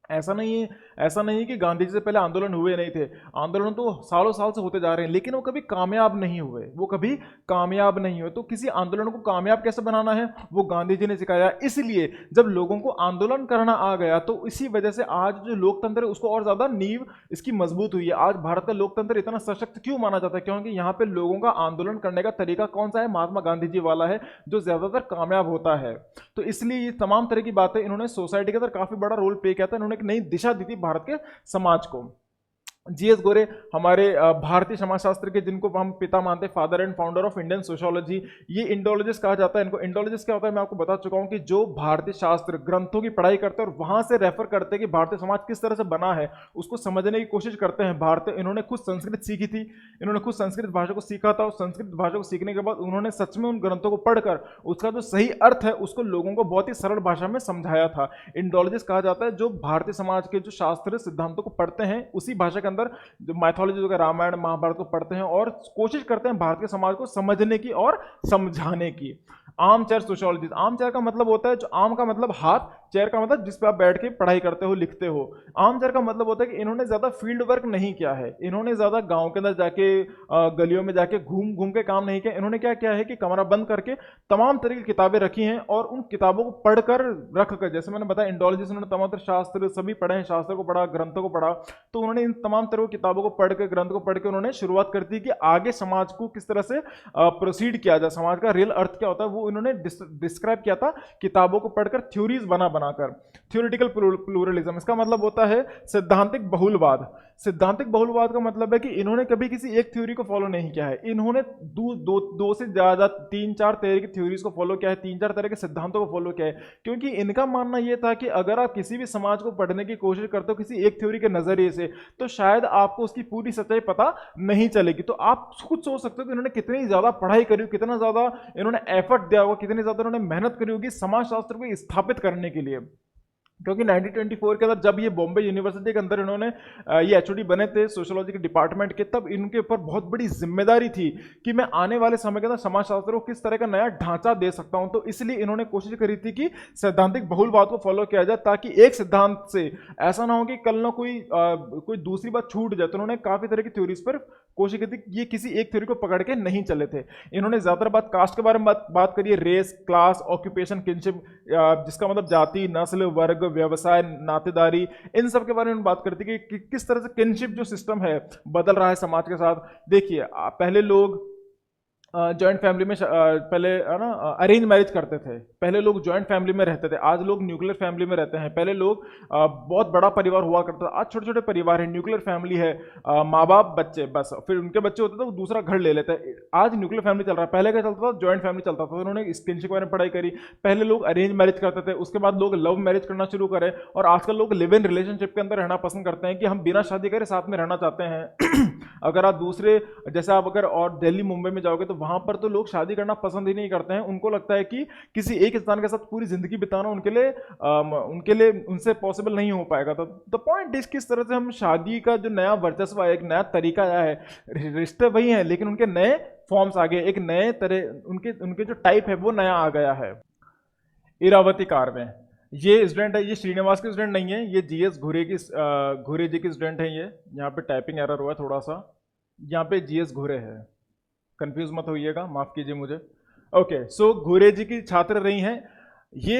ऐसा नहीं है कि गांधी जी से पहले आंदोलन हुए नहीं थे। आंदोलन तो सालों साल से होते जा रहे हैं, लेकिन वो कभी कामयाब नहीं हुए। तो किसी आंदोलन को कामयाब कैसे बनाना है, वो गांधी जी ने सिखाया। इसलिए जब लोगों को आंदोलन करना आ गया, तो इसी वजह से आज जो लोकतंत्र है उसको और ज्यादा नींव इसकी मजबूत हुई है। आज भारत का लोकतंत्र इतना सशक्त क्यों माना जाता है? क्योंकि यहाँ पे लोगों का आंदोलन करने का तरीका कौन सा है? महात्मा गांधी जी वाला है, जो ज्यादातर कामयाब होता है। तो इसलिए ये तमाम तरह की बातें इन्होंने सोसाइटी के अंदर काफी बड़ा रोल प्ले किया था। इन्होंने एक नई दिशा दी थी भारत के समाज को। जीएस गोरे हमारे भारतीय समाजशास्त्र के, जिनको हम पिता मानते हैं, father and founder of Indian sociology, ये इंडोलॉजिस्ट कहा जाता है इनको। इंडोलॉजिस्ट क्या होता है मैं आपको बता चुका हूं, कि जो भारतीय शास्त्र ग्रंथों की पढ़ाई करते हैं और वहां से रेफर करते हैं कि भारतीय समाज किस तरह से बना है, उसको समझने की कोशिश करते हैं। भारतीय, इन्होंने खुद संस्कृत सीखी थी, इन्होंने खुद संस्कृत भाषा को सीखा था, और संस्कृत भाषा को सीखने के बाद उन्होंने सच में उन ग्रंथों को पढ़कर उसका जो सही अर्थ है उसको लोगों को बहुत ही सरल भाषा में समझाया था। इंडोलॉजिस्ट कहा जाता है जो भारतीय समाज के जो शास्त्र सिद्धांतों को पढ़ते हैं, उसी भाषा के अंदर जो मैथोलॉजी, जो रामायण महाभारत को पढ़ते हैं और कोशिश करते हैं भारतीय समाज को समझने की और समझाने की। Arm chair sociology, arm chair का मतलब होता है, जो आर्म का मतलब हाथ, चेयर का मतलब जिस पे आप बैठ के पढ़ाई करते हो, लिखते हो। आर्म चेयर का मतलब होता है कि इन्होंने ज्यादा फील्ड वर्क नहीं किया है, इन्होंने ज्यादा गांव के अंदर जाके गलियों में जाके घूम घूम के काम नहीं किया। इन्होंने क्या किया है कि कमरा बंद करके तमाम तरह की किताबें रखी हैं और उन किताबों को पढ़कर रख कर, जैसे मैंने बताया इंडोलॉजिस्ट, उन्होंने तमाम तरह शास्त्र सभी पढ़े हैं, शास्त्र को पढ़ा, ग्रंथों को पढ़ा। तो उन्होंने इन तमाम तरह की किताबों को पढ़ के, ग्रंथ को पढ़ के उन्होंने शुरुआत कर दी कि आगे समाज को किस तरह से प्रोसीड किया जाए, समाज का रियल अर्थ क्या होता है वो इन्होंने डिस्क्राइब किया था किताबों को पढ़कर, थ्योरीज बना बनाकर। थ्योरेटिकल प्लूरलिज्म, इसका मतलब होता है सिद्धांतिक बहुलवाद। सिद्धांतिक बहुलवाद का मतलब है कि इन्होंने कभी किसी एक थ्योरी को फॉलो नहीं किया है, इन्होंने दो से ज्यादा, तीन चार तरह की थ्योरीज को फॉलो किया है, तीन चार तरह के सिद्धांतों को फॉलो किया है। क्योंकि इनका मानना यह था कि अगर आप किसी भी समाज को पढ़ने की कोशिश करते हो किसी एक थ्योरी के नजरिए से, तो शायद आपको उसकी पूरी सच्चाई पता नहीं चलेगी। तो आप खुद सोच सकते हो कि इन्होंने कितनी ज्यादा पढ़ाई करी, कितना ज्यादा इन्होंने एफर्ट दिया होगा, कितनी ज्यादा इन्होंने मेहनत करी होगी समाजशास्त्र को स्थापित करने के लिए। क्योंकि 1924 के अंदर जब ये बॉम्बे यूनिवर्सिटी के अंदर इन्होंने ये एचओडी बने थे सोशियोलॉजी के डिपार्टमेंट के, तब इनके ऊपर बहुत बड़ी जिम्मेदारी थी कि मैं आने वाले समय के अंदर समाजशास्त्र को किस तरह का नया ढांचा दे सकता हूं। तो इसलिए इन्होंने कोशिश करी थी कि सैद्धांतिक बहुलवाद को फॉलो किया जाए, ताकि एक सिद्धांत से ऐसा ना हो कि कल ना कोई दूसरी बात छूट जाए। तो उन्होंने काफी तरह की थ्योरीज पर कोशिश की थी, ये किसी एक थ्योरी को पकड़ के नहीं चले थे। इन्होंने ज्यादातर बात कास्ट के बारे में बात करी है, रेस, क्लास, ऑक्यूपेशन, किनशिप, जिसका मतलब जाति, नस्ल, वर्ग, व्यवसाय, नातेदारी, इन सब के बारे में बात करती है कि किस तरह से किनशिप जो सिस्टम है बदल रहा है समाज के साथ। देखिए पहले लोग जॉइंट फैमिली में पहले है ना अरेंज मैरिज करते थे, पहले लोग जॉइंट फैमिली में रहते थे, आज लोग न्यूक्लियर फैमिली में रहते हैं। पहले लोग बहुत बड़ा परिवार हुआ करता था, आज छोटे छोटे परिवार है, न्यूक्लियर फैमिली है, माँ बाप बच्चे बस, फिर उनके बच्चे होते थे वो दूसरा घर ले लेते हैं। आज न्यूक्लियर फैमिली चल रहा है, पहले क्या चलता था, जॉइंट फैमिली चलता था। उन्होंने इस किनशिप के बारे में पढ़ाई करी। पहले लोग अरेंज मैरिज करते थे, उसके बाद लोग लव मैरिज करना शुरू करें, और आजकल लोग लिव इन रिलेशनशिप के अंदर रहना पसंद करते हैं कि हम बिना शादी करे साथ में रहना चाहते हैं। अगर आप दूसरे, जैसे आप अगर और दिल्ली मुंबई में जाओगे तो वहां पर तो लोग शादी करना पसंद ही नहीं करते हैं। उनको लगता है कि किसी एक इंसान के साथ पूरी जिंदगी बिताना उनके लिए उनसे पॉसिबल नहीं हो पाएगा। तो द पॉइंट इज किस तरह से हम शादी का जो नया वर्चस्व है, एक नया तरीका आया है, रिश्ते वही हैं लेकिन उनके नए फॉर्म्स आ गए, एक नए तरह उनके जो टाइप है वो नया आ गया है। इरावती कारवे, ये स्टूडेंट है, ये श्रीनिवास के स्टूडेंट नहीं है, ये जीएस घुरे जी के स्टूडेंट है। ये यहाँ पे टाइपिंग एरर हुआ है थोड़ा सा, यहाँ पे जीएस घुरे है, कंफ्यूज मत होइएगा, माफ कीजिए मुझे। ओके, सो घुरे जी की छात्र रही हैं ये।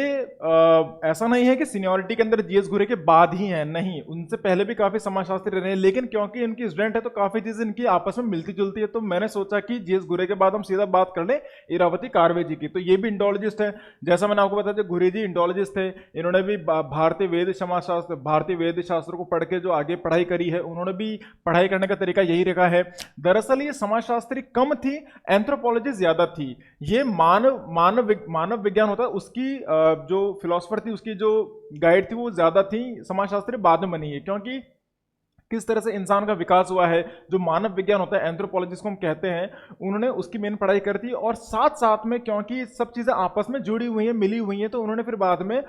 ऐसा नहीं है कि सीनियरिटी के अंदर जीएस घुरे के बाद ही हैं, नहीं, उनसे पहले भी काफी समाजशास्त्री रहे हैं, लेकिन क्योंकि इनकी स्टूडेंट है तो काफी चीजें इनकी आपस में मिलती जुलती है। तो मैंने सोचा कि जीएस घुरे के बाद हम सीधा बात कर लें इरावती कारवे जी की। तो ये भी इंडोलॉजिस्ट है, जैसा मैंने आपको बताया, घुरे जी इंडोलॉजिस्ट थे। इन्होंने भी भारतीय वेद समाजशास्त्र, भारतीय वेद शास्त्र को पढ़ के जो आगे पढ़ाई करी है, उन्होंने भी पढ़ाई करने का तरीका यही रखा है। दरअसल ये समाजशास्त्री कम थी, एंथ्रोपोलॉजी ज्यादा थी। ये मानव विज्ञान होता है उसकी जो फिलोसफर थी, उसकी जो गाइड थी वो ज्यादा थी, समाजशास्त्री बाद में बनी है। क्योंकि किस तरह से इंसान का विकास हुआ है, जो मानव विज्ञान होता है, एंथ्रोपोलॉजिस्ट को हम कहते हैं, उन्होंने उसकी मेन पढ़ाई कर दी। और साथ साथ में क्योंकि सब चीजें आपस में जुड़ी हुई हैं, मिली हुई हैं, तो उन्होंने फिर बाद में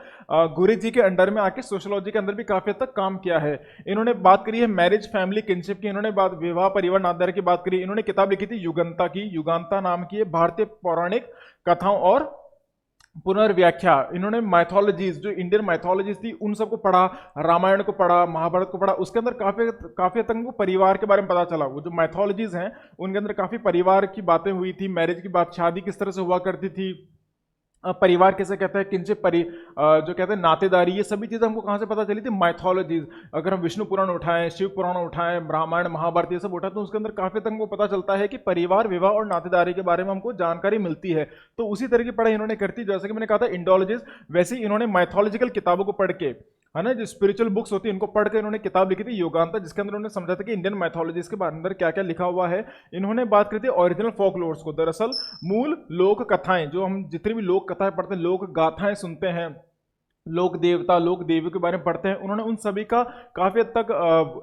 घुरे जी के अंडर में आके सोशियोलॉजी के अंदर भी काफी हद तक काम किया है। इन्होंने बात करी है मैरिज, फैमिली, किनशिप की, इन्होंने बात विवाह, परिवार, नातेदारी की बात करी। इन्होंने किताब लिखी थी युगंता की, युगांता नाम की, भारतीय पौराणिक कथाओं और पुनर्व्याख्या। इन्होंने माइथोलॉजीज, जो इंडियन माइथोलॉजीज थी, उन सबको पढ़ा, रामायण को पढ़ा, महाभारत को पढ़ा। उसके अंदर काफी हद तक उनको परिवार के बारे में पता चला। वो जो माइथोलॉजीज हैं उनके अंदर काफी परिवार की बातें हुई थी, मैरिज की बात, शादी किस तरह से हुआ करती थी, परिवार कैसे कहते हैं, किनशिप जो कहते हैं नातेदारी, ये सभी चीजें हमको कहाँ से पता चली थी, माइथोलॉजीज। अगर हम विष्णु पुराण उठाएं, शिव पुराण उठाएं, रामायण, महाभारत, ये सब उठाएं, तो उसके अंदर काफी तक हमको पता चलता है कि परिवार, विवाह और नातेदारी के बारे में हमको जानकारी मिलती है। तो उसी तरह की पढ़ाई इन्होंने करती, जैसे कि मैंने कहा था इंडोलॉजिस्ट, वैसे ही इन्होंने माइथोलॉजिकल किताबों को पढ़ के, है ना, जो स्पिरिचुअल बुक्स होती है इनको पढ़ के इन्होंने किताब लिखी थी योगांता, जिसके अंदर उन्होंने समझा था कि इंडियन माइथोलॉजीज के अंदर क्या क्या लिखा हुआ है। इन्होंने बात करी थी ओरिजिनल फोकलोर्स को, दरअसल मूल लोक कथाएं, जो हम जितनी भी लोक कथाएं पढ़ते हैं, लोक गाथाएं सुनते हैं, लोक देवता, लोक देवियों के बारे में पढ़ते हैं, उन्होंने उन सभी का काफी हद तक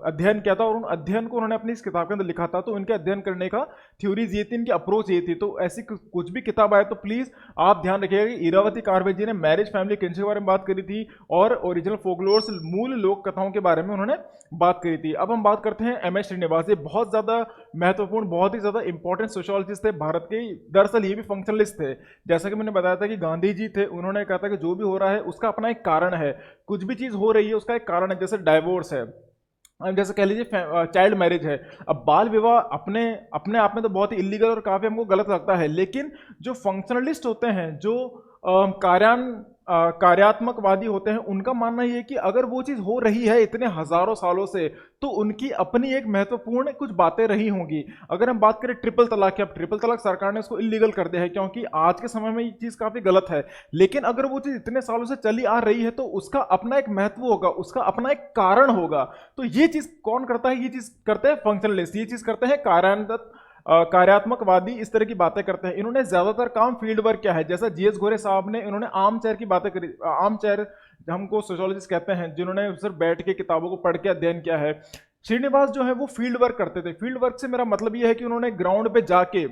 अध्ययन किया था, और उन अध्ययन को उन्होंने अपनी इस किताब के अंदर लिखा था। तो उनके अध्ययन करने का थ्योरीज ये थी, इनकी अप्रोच ये थी। तो ऐसी कुछ भी किताब आए तो प्लीज आप ध्यान रखिएगा कि इरावती कारवे जी ने मैरिज, फैमिली, किनशिप के बारे में बात करी थी, और ओरिजिनल फोकलोर्स, मूल लोक कथाओं के बारे में उन्होंने बात करी थी। अब हम बात करते हैं एम.एस. श्रीनिवास। ये बहुत ज्यादा महत्वपूर्ण, बहुत ही ज्यादा इंपॉर्टेंट सोशियोलॉजिस्ट थे भारत के। दरअसल ये भी फंक्शनलिस्ट थे। जैसा कि मैंने बताया था कि गांधी जी थे, उन्होंने कहा था कि जो भी हो रहा है उसका अपना अपना एक कारण है, कुछ भी चीज़ हो रही है उसका एक कारण है, जैसे डाइवोर्स है, जैसे कह लीजिए चाइल्ड मैरिज है। अब बाल विवाह अपने अपने आप में तो बहुत ही इलीगल और काफ़ी हमको गलत लगता है, लेकिन जो फंक्शनलिस्ट होते हैं, जो कार्यात्मकवादी होते हैं, उनका मानना ये है कि अगर वो चीज़ हो रही है इतने हजारों सालों से, तो उनकी अपनी एक महत्वपूर्ण कुछ बातें रही होंगी। अगर हम बात करें ट्रिपल तलाक की, अब ट्रिपल तलाक सरकार ने उसको इलीगल कर दिया है क्योंकि आज के समय में ये चीज़ काफ़ी गलत है, लेकिन अगर वो चीज़ इतने सालों से चली आ रही है तो उसका अपना एक महत्व होगा, उसका अपना एक कारण होगा। तो ये चीज़ कौन करता है? ये चीज़ करते हैं फंक्शनलिस्ट, ये चीज़ करते हैं कार्यात्मकवादी, इस तरह की बातें करते हैं। इन्होंने ज्यादातर काम फील्ड वर्क किया है, जैसा जीएस घोरे साहब ने, इन्होंने आर्म चेयर की बातें करी। आर्म चेयर हमको सोशियोलॉजिस्ट कहते हैं, जिन्होंने सिर्फ बैठ के किताबों को पढ़ के अध्ययन किया है। श्रीनिवास जो है वो फील्ड वर्क करते थे। फील्ड वर्क से मेरा मतलब ये है कि उन्होंने ग्राउंड पे जाके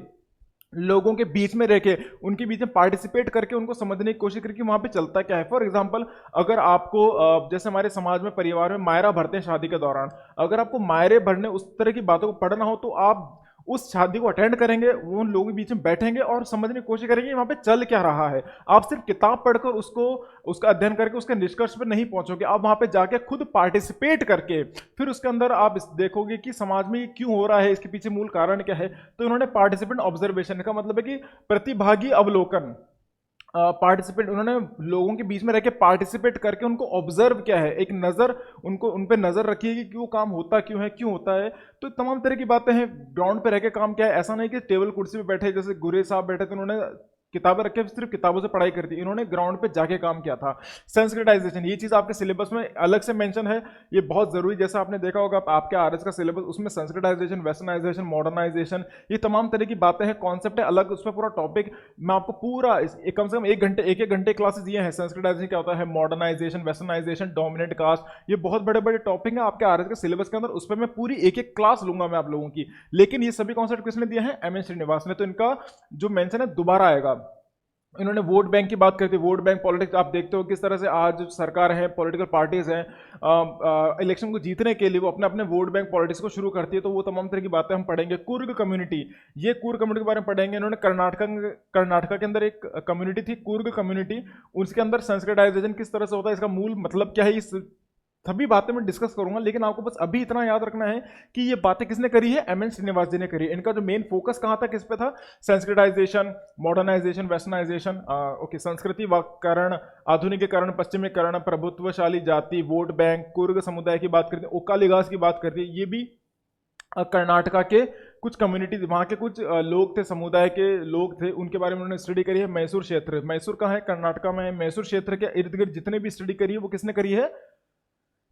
लोगों के बीच में रह के, उनके बीच में पार्टिसिपेट करके उनको समझने की कोशिश करी कि वहां पे चलता क्या है। फॉर एग्जांपल, अगर आपको जैसे हमारे समाज में, परिवार में मायरा भरते हैं शादी के दौरान, अगर आपको मायरे भरने उस तरह की बातों को पढ़ना हो तो आप उस शादी को अटेंड करेंगे, वो उन लोगों के बीच में बैठेंगे और समझने की कोशिश करेंगे वहां पे चल क्या रहा है। आप सिर्फ किताब पढ़कर उसका अध्ययन करके उसके निष्कर्ष पर नहीं पहुंचोगे, आप वहां पे जाके खुद पार्टिसिपेट करके फिर उसके अंदर आप देखोगे कि समाज में ये क्यों हो रहा है, इसके पीछे मूल कारण क्या है। तो इन्होंने पार्टिसिपेंट ऑब्जर्वेशन का मतलब है कि प्रतिभागी अवलोकन, पार्टिसिपेट, उन्होंने लोगों के बीच में रह के पार्टिसिपेट करके उनको ऑब्जर्व किया है, एक नज़र, उनको उन पे नज़र रखी है कि वो काम होता क्यों है, क्यों होता है। तो तमाम तरह की बातें हैं। ग्राउंड पे रह के काम किया है, ऐसा नहीं कि टेबल कुर्सी पे बैठे, जैसे गुरे साहब बैठे थे, उन्होंने किताबें रखे सिर्फ किताबों से पढ़ाई करती, इन्होंने ग्राउंड पे जाके काम किया था। संस्कृताइजेशन, ये चीज़ आपके सिलेबस में अलग से मेंशन है, ये बहुत ज़रूरी, जैसा आपने देखा होगा आपके आरएस का सिलेबस, उसमें संस्कृताइजेशन, वेस्टर्नाइजेशन, मॉडर्नाइजेशन, ये तमाम तरह की बातें हैं, कॉन्सेप्ट है अलग, उस पर पूरा टॉपिक मैं आपको पूरा कम से कम एक घंटे क्लासेस दिए हैं। संस्कृताइजेशन क्या होता है, मॉडर्नाइजेशन, वेस्टर्नाइजेशन, डोमिनेंट कास्ट, ये बहुत बड़े बड़े टॉपिक है आपके आरएस के सिलेबस के अंदर, उस पर मैं पूरी एक क्लास लूंगा मैं आप लोगों की। लेकिन ये सभी कॉन्सेप्ट किसने दिए हैं? एम एन श्रीनिवास ने। तो इनका जो मेंशन है दोबारा आएगा। इन्होंने वोट बैंक की बात करी थी, वोट बैंक पॉलिटिक्स, आप देखते हो किस तरह से आज सरकार है, पॉलिटिकल पार्टीज हैं, इलेक्शन को जीतने के लिए वो अपने अपने वोट बैंक पॉलिटिक्स को शुरू करती है। तो वो तमाम तरह की बातें हम पढ़ेंगे। कुर्ग कम्युनिटी, ये कुर्ग कम्युनिटी के बारे में पढ़ेंगे। इन्होंने कर्नाटका के अंदर एक कम्युनिटी थी कुर्ग कम्युनिटी, उसके अंदर संस्कृताइजेशन किस तरह से होता है, इसका मूल मतलब क्या है, इस सभी बातें मैं डिस्कस करूंगा। लेकिन आपको बस अभी इतना याद रखना है कि ये बातें किसने करी है? एम एन श्रीनिवास जी ने करी है। इनका जो मेन फोकस कहाँ था, किस पे था? संस्कृताइजेशन, मॉडर्नाइजेशन, वेस्टर्नाइजेशन, ओके, संस्कृति वाकरण, आधुनिकीकरण, पश्चिमीकरण, प्रभुत्वशाली जाति, वोट बैंक, कुर्ग समुदाय की बात करते हैं, ओकालिगास की बात करते हैं। ये भी कर्नाटका के कुछ कम्युनिटी, वहाँ के कुछ लोग थे, समुदाय के लोग थे, उनके बारे में उन्होंने स्टडी करी है। मैसूर क्षेत्र, मैसूर कहाँ है? कर्नाटका में। मैसूर क्षेत्र के इर्द गिर्द जितने भी स्टडी करी है वो किसने करी है?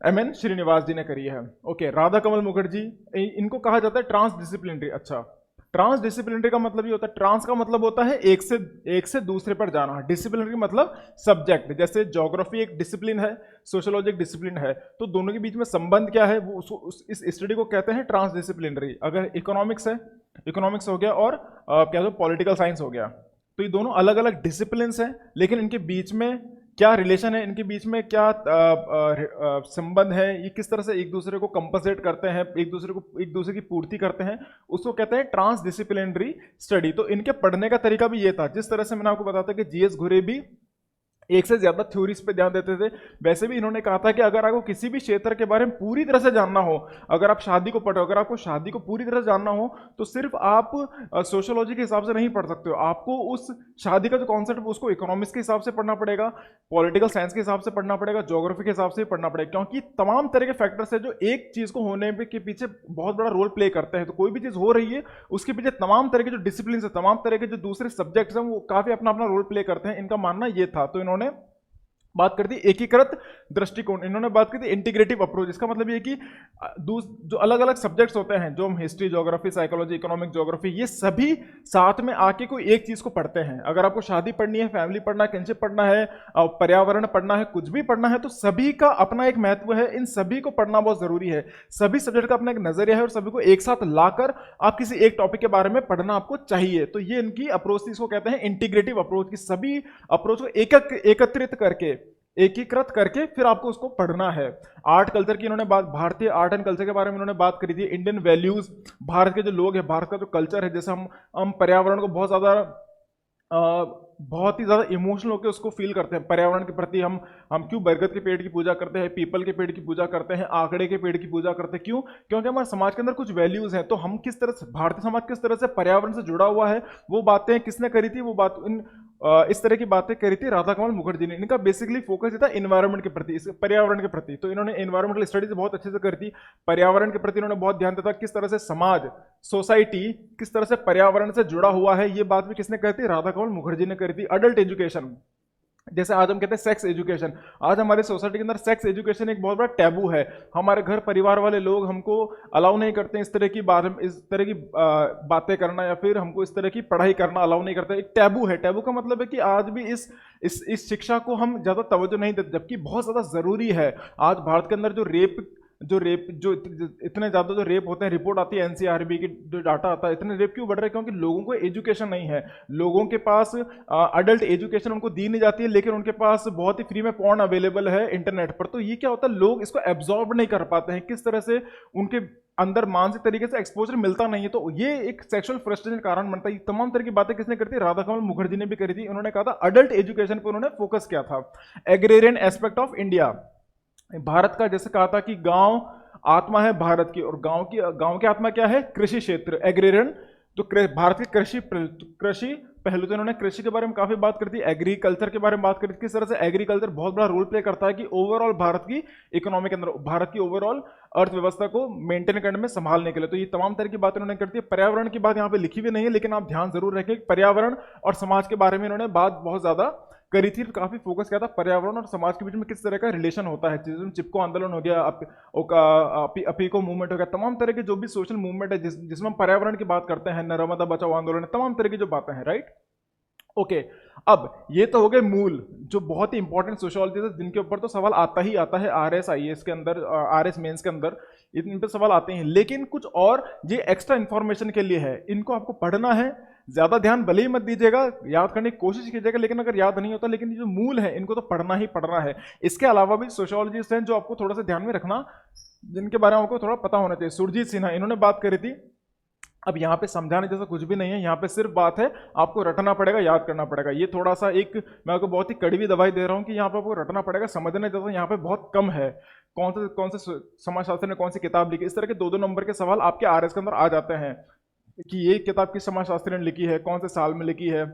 एम एन श्रीनिवास जी ने करी है। ओके, राधा कमल मुखर्जी, इनको कहा जाता है ट्रांस डिसिप्लिनरी। अच्छा, ट्रांस डिसिप्लिनरी का मतलब ये होता है, ट्रांस का मतलब होता है एक से दूसरे पर जाना, डिसिप्लिनरी मतलब सब्जेक्ट। जैसे ज्योग्राफी एक डिसिप्लिन है, सोशियोलॉजी एक डिसिप्लिन है, तो दोनों के बीच में संबंध क्या है, वो इस स्टडी को कहते हैं ट्रांस डिसिप्लिनरी। अगर इकोनॉमिक्स है, इकोनॉमिक्स हो गया, और क्या तो पॉलिटिकल साइंस हो गया, तो ये दोनों अलग अलग डिसिप्लिन्स हैं, लेकिन इनके बीच में क्या रिलेशन है, इनके बीच में क्या संबंध है, ये किस तरह से एक दूसरे को कंपनसेट करते हैं, एक दूसरे की पूर्ति करते हैं, उसको कहते हैं ट्रांस डिसिप्लिनरी स्टडी। तो इनके पढ़ने का तरीका भी ये था, जिस तरह से मैंने आपको बताया था कि जीएस घुरे भी एक से ज्यादा थ्योरीज पे ध्यान देते थे, वैसे भी इन्होंने कहा था कि अगर आपको किसी भी क्षेत्र के बारे में पूरी तरह से जानना हो, अगर आप शादी को पढ़ो, अगर आपको शादी को पूरी तरह से जानना हो, तो सिर्फ आप सोशियोलॉजी के हिसाब से नहीं पढ़ सकते हो, आपको उस शादी का जो कॉन्सेप्ट है उसको इकोनॉमिक्स के हिसाब से पढ़ना पड़ेगा, पॉलिटिकल साइंस के हिसाब से पढ़ना पड़ेगा, ज्योग्राफी के हिसाब से पढ़ना पड़ेगा, क्योंकि तमाम तरह के फैक्टर्स है जो एक चीज को होने के पीछे बहुत बड़ा रोल प्ले करते हैं। तो कोई भी चीज हो रही है उसके पीछे तमाम तरह के जो डिसिप्लिन है, तमाम तरह के जो दूसरे सब्जेक्ट्स हैं, वो काफी अपना अपना रोल प्ले करते हैं। इनका मानना ये था। तो इन्होंने बात करती एकीकृत दृष्टिकोण, इन्होंने बात की थी इंटीग्रेटिव अप्रोच। इसका मतलब ये कि जो अलग अलग सब्जेक्ट्स होते हैं, जो हम history, geography, psychology, economic, geography, ये सभी साथ में आके कोई एक चीज को पढ़ते हैं। अगर आपको शादी पढ़नी है, फैमिली पढ़ना है, किनशिप पढ़ना है, पर्यावरण पढ़ना है, कुछ भी पढ़ना है, तो सभी का अपना एक महत्व है, इन सभी को पढ़ना बहुत जरूरी है। सभी सब्जेक्ट का अपना एक नजरिया है और सभी को एक साथ लाकर आप किसी एक टॉपिक के बारे में पढ़ना आपको चाहिए। तो ये इनकी अप्रोच थी, इसको कहते हैं इंटीग्रेटिव अप्रोच, की सभी अप्रोच को एकत्रित करके, एकीकृत करके फिर आपको उसको पढ़ना है। आर्ट कल्चर की इन्होंने बात, भारतीय आर्ट एंड कल्चर के बारे में इन्होंने बात करी थी। इंडियन वैल्यूज, भारत के जो लोग हैं, भारत का जो कल्चर है, जैसे हम पर्यावरण को बहुत ज्यादा बहुत ही ज़्यादा इमोशनल होकर उसको फील करते हैं पर्यावरण के प्रति। हम क्यों बरगद के पेड़ की पूजा करते हैं, पीपल के पेड़ की पूजा करते हैं, आंकड़े के पेड़ की पूजा करते हैं, क्यों? क्योंकि हमारे समाज के अंदर कुछ वैल्यूज़ हैं। तो हम किस तरह से, भारतीय समाज किस तरह से पर्यावरण से जुड़ा हुआ है, वो बातें किसने करी थी? वो बात इस तरह की बातें करी थी राधा कमल मुखर्जी ने। इनका बेसिकली फोकस था इन्वायरमेंट के प्रति, इस पर्यावरण के प्रति। तो इन्होंने इन्वायरमेंटल स्टडीज बहुत अच्छे से करी थी। पर्यावरण के प्रति इन्होंने बहुत ध्यान दिया था, किस तरह से समाज, सोसाइटी किस तरह से पर्यावरण से जुड़ा हुआ है। ये बात भी किसने करी थी? राधा कमल मुखर्जी ने करी थी। अडल्ट एजुकेशन, जैसे आज हम कहते हैं सेक्स एजुकेशन, आज हमारी सोसाइटी के अंदर सेक्स एजुकेशन एक बहुत बड़ा टैबू है। हमारे घर परिवार वाले लोग हमको अलाउ नहीं करते इस तरह की बात, इस तरह की बातें करना, या फिर हमको इस तरह की पढ़ाई करना अलाउ नहीं करते। एक टैबू है। टैबू का मतलब है कि आज भी इस शिक्षा को हम ज़्यादा तवज्जो नहीं देते, जबकि बहुत ज़्यादा ज़रूरी है। आज भारत के अंदर जो इतने ज़्यादा जो रेप होते हैं, रिपोर्ट आती है एनसीआरबी की, जो डाटा आता है, इतने रेप क्यों बढ़ रहे हैं? क्योंकि लोगों को एजुकेशन नहीं है। लोगों के पास अडल्ट एजुकेशन उनको दी नहीं जाती है, लेकिन उनके पास बहुत ही फ्री में पॉर्न अवेलेबल है इंटरनेट पर। तो ये क्या होता है, लोग इसको एब्जॉर्ब नहीं कर पाते हैं, किस तरह से उनके अंदर मानसिक तरीके से एक्सपोजर मिलता नहीं है। तो ये एक सेक्सुअल फ्रस्ट्रेशन कारण बनता है। तमाम तरह की बातें किसने करी थी? राधा कमल मुखर्जी ने भी करी थी। उन्होंने कहा था अडल्ट एजुकेशन पर उन्होंने फोकस किया था। Agrarian aspect of India, Bharat का जैसे कहा था कि गांव आत्मा है भारत की, और गांव की आत्मा क्या है? कृषि क्षेत्र, एग्रेरियन। तो भारत के कृषि पहलू, तो इन्होंने कृषि के बारे में काफी बात करती है, एग्रीकल्चर के बारे में बात करती है, किस तरह से एग्रीकल्चर बहुत बड़ा रोल प्ले करता है कि ओवरऑल भारत की इकोनॉमी के अंदर, भारत की ओवरऑल अर्थव्यवस्था को मेंटेन करने में, संभालने के लिए। तो ये तमाम तरह की बातें उन्होंने करती है। पर्यावरण की बात यहाँ पे लिखी हुई नहीं है, लेकिन आप ध्यान जरूर रखें, पर्यावरण और समाज के बारे में इन्होंने बात बहुत ज्यादा करी थी। काफी फोकस किया था पर्यावरण और समाज के बीच में किस तरह का रिलेशन होता है। जिसमें चिपको आंदोलन हो गया, अपीको मूवमेंट हो गया, तमाम तरह के जो भी सोशल मूवमेंट है जिसमें हम पर्यावरण की बात करते हैं, नर्मदा बचाओ आंदोलन, तमाम तरह की जो बातें हैं, राइट? ओके, अब ये तो हो गए मूल, जो बहुत ही इंपॉर्टेंट सोशियोलॉजी है, जिनके ऊपर तो सवाल आता ही आता है आरएस आईएएस के अंदर, आरएस मेंस के अंदर इन पे सवाल आते हैं। लेकिन कुछ और ये एक्स्ट्रा इंफॉर्मेशन के लिए है, इनको आपको पढ़ना है। ज्यादा ध्यान भले ही मत दीजिएगा, याद करने की कोशिश कीजिएगा, लेकिन अगर याद नहीं होता, लेकिन ये जो मूल है इनको तो पढ़ना ही पढ़ना है। इसके अलावा भी सोशियोलॉजिस्ट हैं जो आपको थोड़ा सा ध्यान में रखना, जिनके बारे में आपको थोड़ा पता होना चाहिए। सुरजीत सिन्हा, इन्होंने बात करी थी। अब यहाँ पे समझाने जैसा कुछ भी नहीं है, यहाँ पे सिर्फ बात है आपको रटना पड़ेगा, याद करना पड़ेगा। ये थोड़ा सा एक, मैं आपको बहुत ही कड़वी दवाई दे रहा हूँ कि यहाँ पे आपको रटना पड़ेगा, समझने जैसा यहाँ पे बहुत कम है। कौन से समाजशास्त्री ने कौन सी किताब लिखी, इस तरह के 2-2 नंबर के सवाल आपके आरएस के अंदर आ जाते हैं कि ये किताब किस समाजशास्त्री ने लिखी है, कौन से साल में लिखी है।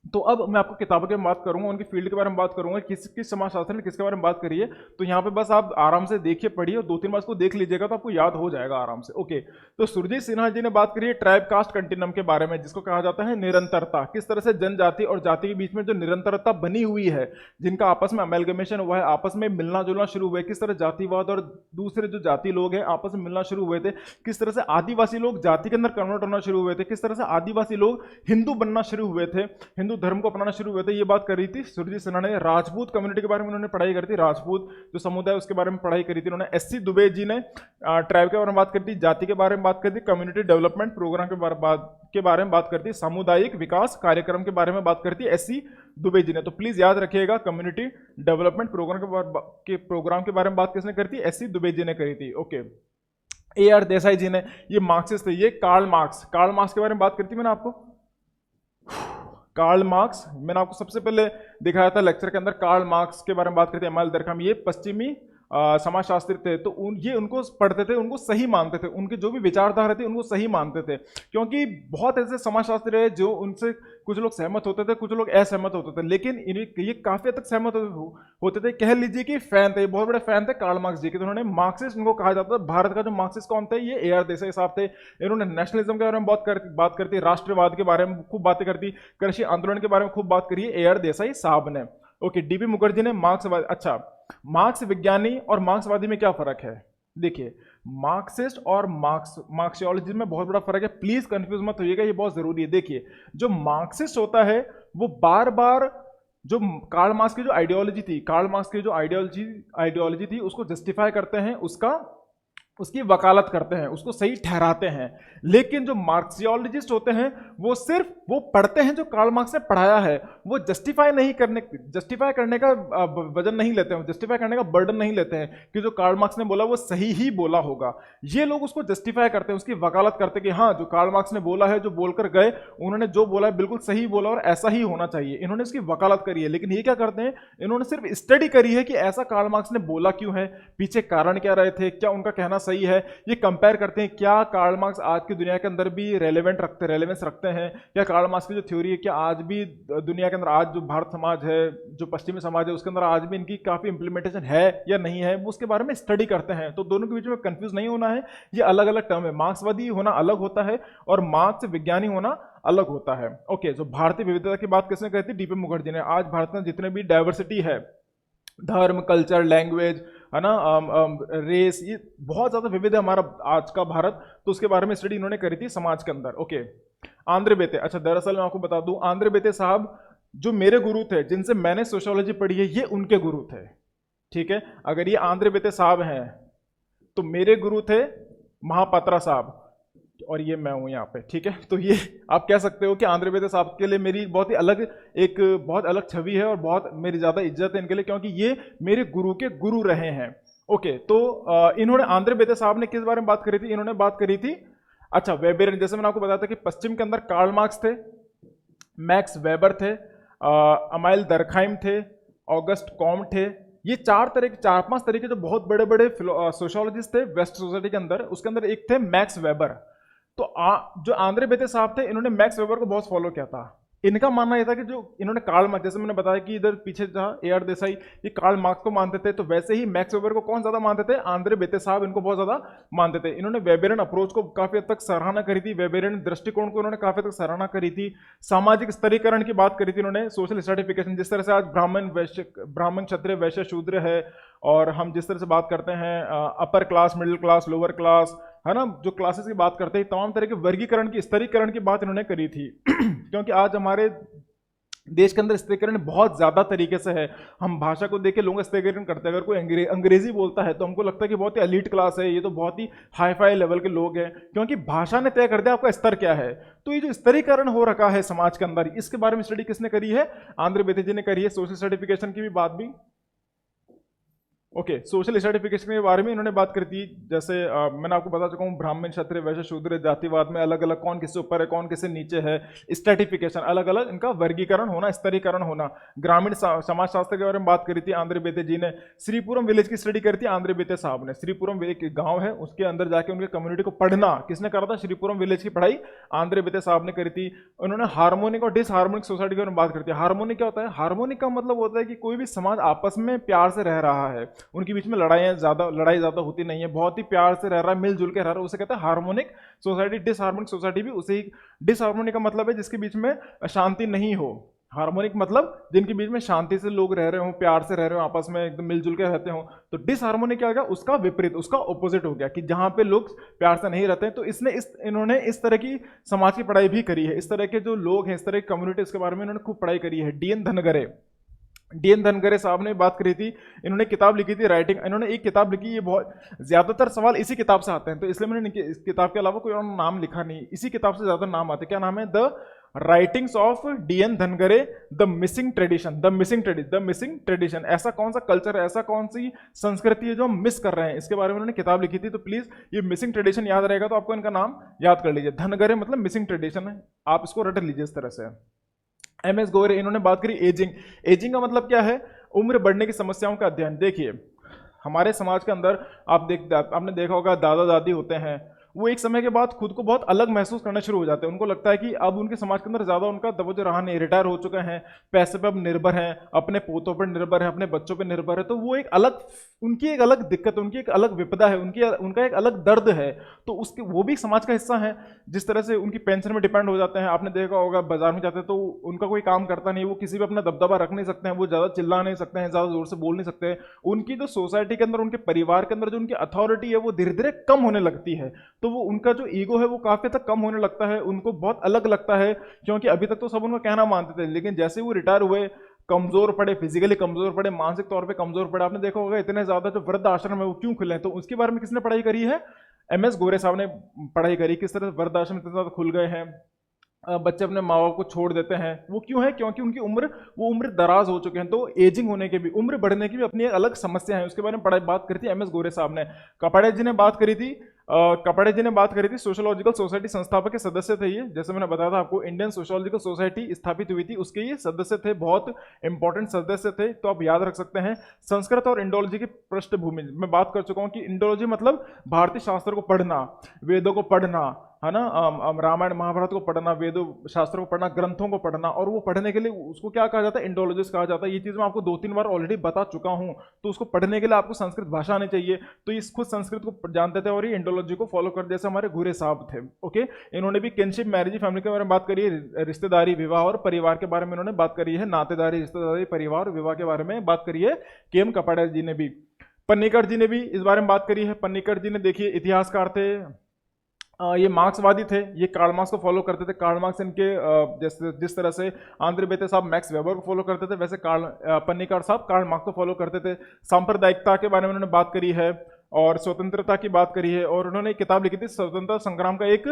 तो अब मैं आपको किताबों के बारे में बात करूंगा, उनकी फील्ड के बारे में बात करूंगा, किस समाजशास्त्री ने किसके बारे में बात करी है। तो यहाँ पे बस आप आराम से देखिए, पढ़िए, और 2-3 बार इसको देख लीजिएगा तो आपको याद हो जाएगा आराम से। ओके, तो सुरजीत सिन्हा जी ने बात करी है ट्राइब कास्ट कंटिन्यूम के बारे में, जिसको कहा जाता है निरंतरता। किस तरह से जनजाति और जाति के बीच में जो निरंतरता बनी हुई है, जिनका आपस में अमेलगमेशन हुआ है, आपस में मिलना जुलना शुरू हुए, किस तरह जातिवाद और दूसरे जो जाति लोग हैं आपस में मिलना शुरू हुए थे, किस तरह से आदिवासी लोग जाति के अंदर कन्वर्ट होना शुरू हुए थे, किस तरह से आदिवासी लोग हिंदू बनना शुरू हुए थे, हिंदू धर्म को अपनाना शुरू हुए थे, ये बात करी थी सुरजीत सिन्हा ने। राजपूत कम्युनिटी के बारे में उन्होंने पढ़ाई करी थी, राजपूत जो समुदाय उसके बारे में पढ़ाई करी थी उन्होंने। एससी दुबे जी ने ट्राइब के बारे में बात करती, जाति के बारे में बात करती, कम्युनिटी डेवलपमेंट प्रोग्राम के बारे में बात करती, सामुदायिक विकास कार्यक्रम के बारे में बात करती है एससी दुबे जी ने। तो प्लीज याद रखिएगा, कम्युनिटी डेवलपमेंट प्रोग्राम के बारे में बात किसने करी थी? एससी दुबे जी ने करी थी। ओके, AR देसाई जी ने, ये मार्क्सिस्ट थे, ये कार्ल मार्क्स के बारे में बात करती मैंने आपको। कार्ल मार्क्स मैंने आपको सबसे पहले दिखाया था लेक्चर के अंदर, कार्ल मार्क्स के बारे में बात करते हैं। एमएल दरखम, ये पश्चिमी समाजशास्त्री थे। तो ये उनको पढ़ते थे, उनको सही मानते थे, उनके जो भी विचारधारा थी उनको सही मानते थे। क्योंकि बहुत ऐसे समाजशास्त्री है जो उनसे कुछ लोग सहमत होते थे, कुछ लोग असहमत होते थे, लेकिन ये काफी हद तक सहमत होते थे। कह लीजिए कि फैन थे, बहुत बड़े फैन थे कार्ल मार्क्स जी के। तो उन्होंने मार्क्सिस्ट इनको कहा जाता था। भारत का जो मार्क्सिस्ट कौन थे? ये AR देसाई साहब थे। इन्होंने नेशनलिज्म के बारे में बात करती, राष्ट्रवाद के बारे में खूब बातें करती, कृषि आंदोलन के बारे में खूब बात करी है AR देसाई साहब ने। ओके, DB मुखर्जी ने मार्क्सवाद। अच्छा, मार्क्स विज्ञानी और मार्क्सवादी में क्या फर्क है? देखिए, मार्क्सिस्ट और मार्क्सियोलॉजी में बहुत बड़ा फर्क है, प्लीज कंफ्यूज मत होइएगा, ये बहुत जरूरी है। देखिए, जो मार्क्सिस्ट होता है वो बार बार जो कार्ल मार्क्स की जो आइडियोलॉजी थी, उसको जस्टिफाई करते हैं, उसका उसकी वकालत करते हैं, उसको सही ठहराते हैं। लेकिन जो मार्क्सियोलॉजिस्ट होते हैं वो सिर्फ वो पढ़ते हैं जो कार्ल मार्क्स ने पढ़ाया है, वो जस्टिफाई करने का वजन नहीं लेते हैं, जस्टिफाई करने का बर्डन नहीं लेते हैं कि जो कार्ल मार्क्स ने बोला वो सही ही बोला होगा। ये लोग उसको जस्टिफाई करते हैं, उसकी वकालत करते हैं कि हाँ जो कार्ल मार्क्स ने बोला है, जो बोलकर गए, उन्होंने जो बोला है बिल्कुल सही बोला और ऐसा ही होना चाहिए, इन्होंने इसकी वकालत करी है। लेकिन ये क्या करते हैं, इन्होंने सिर्फ स्टडी करी है कि ऐसा कार्ल मार्क्स ने बोला क्यों है, पीछे कारण क्या रहे थे, क्या उनका कहना सही है। ये कंपेयर करते हैं क्या कार्ल मार्क्स आज की दुनिया के अंदर भी रेलेवेंस रखते हैं, क्या कार्ल मार्क्स की जो थ्योरी है क्या आज भी दुनिया के अंदर, आज जो भारत समाज है, जो पश्चिमी समाज है, उसके अंदर आज भी इनकी काफी इंप्लीमेंटेशन है या नहीं है, वो उसके बारे में स्टडी करते हैं। तो दोनों के बीच में कंफ्यूज नहीं होना है, ये अलग अलग टर्म है। मार्क्सवादी होना अलग होता है और मार्क्स विज्ञानी होना अलग होता है। ओके, जो भारतीय विविधता की बात किसने कही थी, डीपी मुखर्जी ने। आज भारत में जितने भी डाइवर्सिटी है, धर्म, कल्चर, लैंग्वेज, है ना, रेस, ये बहुत ज्यादा विविध है हमारा आज का भारत, तो उसके बारे में स्टडी इन्होंने करी थी समाज के अंदर। ओके, आंद्रे बेते, अच्छा दरअसल मैं आपको बता दूं, आंद्रे बेते साहब जो मेरे गुरु थे, जिनसे मैंने सोशियोलॉजी पढ़ी है, ये उनके गुरु थे। ठीक है, अगर ये आंद्रे बेते साहब हैं तो मेरे गुरु थे महापात्रा साहब और ये मैं हूं यहाँ पे। ठीक है, तो ये आप कह सकते हो कि आंद्रे बेते साहब के लिए मेरी बहुत ही अलग, एक बहुत अलग छवि है और बहुत मेरी ज्यादा इज्जत है इनके लिए, क्योंकि ये मेरे गुरु के गुरु रहे हैं। ओके, तो इन्होंने, आंद्रे बेते साहब ने किस बारे में बात करी थी, इन्होंने बात करी थी, अच्छा वेबेरियन, जैसे मैंने आपको बताया था कि पश्चिम के अंदर कार्ल मार्क्स थे, मैक्स वेबर थे, अमाइल दरखाइम थे, ऑगस्ट कॉम थे। ये चार पांच तरह के जो बहुत बड़े बड़े सोशियोलॉजिस्ट थे वेस्ट सोसाइटी के अंदर, उसके अंदर एक थे मैक्स वेबर। तो जो आंद्रे बेते साहब थे, इन्होंने मैक्स वेबर को बहुत फॉलो किया था। इनका मानना यह था कि जो इन्होंने कार्ल मार्क्स, जैसे मैंने बताया कि इधर पीछे था ए.आर. देसाई, ये कार्ल मार्क्स को मानते थे, तो वैसे ही मैक्स वेबर को कौन ज्यादा मानते थे, आंद्रे बेते साहब इनको बहुत ज्यादा मानते थे। इन्होंने वेबेरियन अप्रोच को काफी हद तक सराहना करी थी, वेबेरियन दृष्टिकोण को इन्होंने काफी हद तक सराहना करी थी। सामाजिक स्तरीकरण की बात करी थी इन्होंने, सोशल स्ट्रेटिफिकेशन, जिस तरह से आज ब्राह्मण क्षत्रिय वैश्य शूद्र है, और हम जिस तरह से बात करते हैं upper class, middle class, lower class, है ना, जो क्लासेस की बात करते हैं, तमाम तरह के वर्गीकरण की, स्तरीकरण की बात इन्होंने करी थी। क्योंकि आज हमारे देश के अंदर स्तरीकरण बहुत ज्यादा तरीके से है। हम भाषा को देख के लोगों का स्तरीकरण करते हैं। अगर कोई अंग्रेजी बोलता है तो हमको लगता है कि बहुत ही एलीट क्लास है, ये तो बहुत ही हाई फाई लेवल के लोग हैं, क्योंकि भाषा ने तय कर दिया आपका स्तर क्या है। तो ये जो स्तरीकरण हो रखा है समाज के अंदर, इसके बारे में स्टडी किसने करी है, आंद्रे बेते जी ने करी है। सोशल सर्टिफिकेशन की भी बात भी, ओके, सोशल स्ट्रेटिफिकेशन के बारे में इन्होंने बात करी थी। जैसे मैंने आपको बता चुका हूँ, ब्राह्मण क्षत्रिय वैश्य शूद्र जातिवाद में अलग अलग कौन किससे ऊपर है, कौन किससे नीचे है, स्ट्रेटिफिकेशन, अलग अलग इनका वर्गीकरण होना, स्तरीकरण होना। ग्रामीण समाजशास्त्र के बारे में बात करी थी आंद्रे बेते जी ने। श्रीपुरम विलेज की स्टडी करी थी आंद्रे बेते साहब ने। श्रीपुरम एक गाँव है, उसके अंदर जाके उनके कम्युनिटी को पढ़ना किसने करा था, श्रीपुरम विलेज की पढ़ाई आंद्रे बेते साहब ने करी थी। उन्होंने हार्मोनिक और डिसहार्मोनिक सोसाइटी के बारे में बात करती है। हार्मोनिक क्या होता है, हार्मोनिक का मतलब होता है कि कोई भी समाज आपस में प्यार से रह रहा है, उनके बीच में लड़ाई ज्यादा होती नहीं है, बहुत ही प्यार से रह रहा है, मिलजुल के रह रहा है, उसे कहते हैं हार्मोनिक सोसाइटी। डिसहार्मोनिक सोसाइटी भी उसे ही, डिसहार्मोनिक का मतलब है जिसके बीच में शांति नहीं हो, हार्मोनिक मतलब जिनके बीच में शांति से लोग रह रहे हो, प्यार से रह रहे हो, आपस में एकदम मिलजुल के रहते हो। तो डिसहार्मोनिक क्या हो गया, उसका विपरीत, उसका ऑपोजिट हो गया कि जहां पे लोग प्यार से नहीं रहते हैं। तो इन्होंने इस तरह की समाज की पढ़ाई भी करी है। इस तरह के जो लोग हैं, इस तरह की कम्युनिटी, इसके बारे में इन्होंने खूब पढ़ाई करी है। डीएन धनगरे साहब ने बात करी थी, इन्होंने किताब लिखी थी राइटिंग, इन्होंने एक किताब लिखी, ये बहुत ज्यादातर सवाल इसी किताब से आते हैं, तो इसलिए मैंने इस किताब के अलावा कोई और नाम लिखा नहीं, इसी किताब से ज्यादा नाम आते हैं। क्या नाम है, the writings of D N Dhanagare, the missing tradition. ऐसा कौन सा कल्चर है, ऐसा कौन सी संस्कृति है जो हम मिस कर रहे हैं, इसके बारे में उन्होंने किताब लिखी थी। तो प्लीज ये मिसिंग ट्रेडिशन याद रहेगा तो आपको इनका नाम याद कर लीजिए। धनगरे मतलब मिसिंग ट्रेडिशन है, आप इसको रट लीजिए इस तरह से। एमएस गोरे, इन्होंने बात करी एजिंग का मतलब क्या है, उम्र बढ़ने की समस्याओं का अध्ययन। देखिए हमारे समाज के अंदर आपने देखा होगा, दादा दादी होते हैं, वो एक समय के बाद खुद को बहुत अलग महसूस करना शुरू हो जाते हैं। उनको लगता है कि अब उनके समाज के अंदर ज्यादा उनका तवज्जो रहा नहीं, रिटायर हो चुके हैं, पैसे पे अब निर्भर हैं, अपने पोतों पर निर्भर है, अपने बच्चों पर निर्भर है। तो वो उनकी एक अलग दिक्कत, उनकी एक अलग विपदा है, उनका एक अलग दर्द है। तो उसके वो भी समाज का हिस्सा है। जिस तरह से उनकी पेंशन में डिपेंड हो जाते हैं, आपने देखा होगा बाजार में जाते हैं तो उनका कोई काम करता नहीं, वो किसी भी अपना दबदबा रख नहीं सकते हैं, वो ज्यादा चिल्ला नहीं सकते हैं, ज्यादा जोर से बोल नहीं सकते हैं। उनकी जो सोसाइटी के अंदर, उनके परिवार के अंदर जो उनकी अथॉरिटी है वो धीरे धीरे कम होने लगती है। तो वो उनका जो ईगो है वो काफी तक कम होने लगता है, उनको बहुत अलग लगता है, क्योंकि अभी तक तो सब उनका कहना मानते थे, लेकिन जैसे वो रिटायर हुए कमजोर पड़े, फिजिकली कमजोर पड़े, मानसिक तौर पे कमजोर पड़े। आपने देखा होगा इतने ज्यादा जो वृद्ध आश्रम है वो क्यों खुले हैं, तो उसके बारे में किसने पढ़ाई करी है? एमएस गोरे साहब ने पढ़ाई करी, किस तरह वृद्ध आश्रम इतने ज्यादा खुल गए हैं, बच्चे अपने माँ बाप को छोड़ देते हैं। वो क्यों है? क्योंकि उनकी उम्र दराज हो चुके हैं, तो एजिंग होने के भी, उम्र बढ़ने की भी अपनी एक अलग समस्या है। उसके बारे में पढ़ाई बात करी थी एमएस गोरे साहब ने। कपाड़े जी ने बात करी थी, सोशियोलॉजिकल सोसाइटी संस्थापक के सदस्य थे ये। जैसे मैंने बताया था आपको, इंडियन सोशियोलॉजिकल सोसाइटी स्थापित हुई थी, उसके ये सदस्य थे, बहुत इंपॉर्टेंट सदस्य थे, तो आप याद रख सकते हैं। संस्कृत और इंडोलॉजी की पृष्ठभूमि मैं बात कर चुका हूं कि इंडोलॉजी मतलब भारतीय शास्त्र को पढ़ना, वेदों को पढ़ना, है ना, रामायण महाभारत को पढ़ना, वेदों शास्त्रों को पढ़ना, ग्रंथों को पढ़ना, और वो पढ़ने के लिए उसको क्या कहा जाता है? इंडोलॉजिस्ट कहा जाता है। ये चीज़ मैं आपको 2-3 बार ऑलरेडी बता चुका हूं। तो उसको पढ़ने के लिए आपको संस्कृत भाषा आनी चाहिए, तो ये खुद संस्कृत को जानते थे और ये इंडोलॉजी को फॉलो कर, जैसे हमारे घुरे साहब थे। ओके, इन्होंने भी किनशिप मैरिज फैमिली के बारे में बात करी है, रिश्तेदारी, विवाह और परिवार के बारे में इन्होंने बात करी है, नातेदारी, रिश्तेदारी, परिवार और विवाह के बारे में बात करी है। केएम कपाड़े जी ने भी, पन्नीकर जी ने भी इस बारे में बात करी है। पन्नीकर जी ने देखिए इतिहासकार थे, ये मार्क्सवादी थे, ये कार्ल मार्क्स को फॉलो करते थे। कार्ल मार्क्स इनके जिस तरह से आंद्रे बेते साहब मैक्स वेबर को फॉलो करते थे, वैसे पन्नीकर साहब कार्ल मार्क्स को फॉलो करते थे। सांप्रदायिकता के बारे में उन्होंने बात करी है और स्वतंत्रता की बात करी है, और उन्होंने एक किताब लिखी थी स्वतंत्रता संग्राम का एक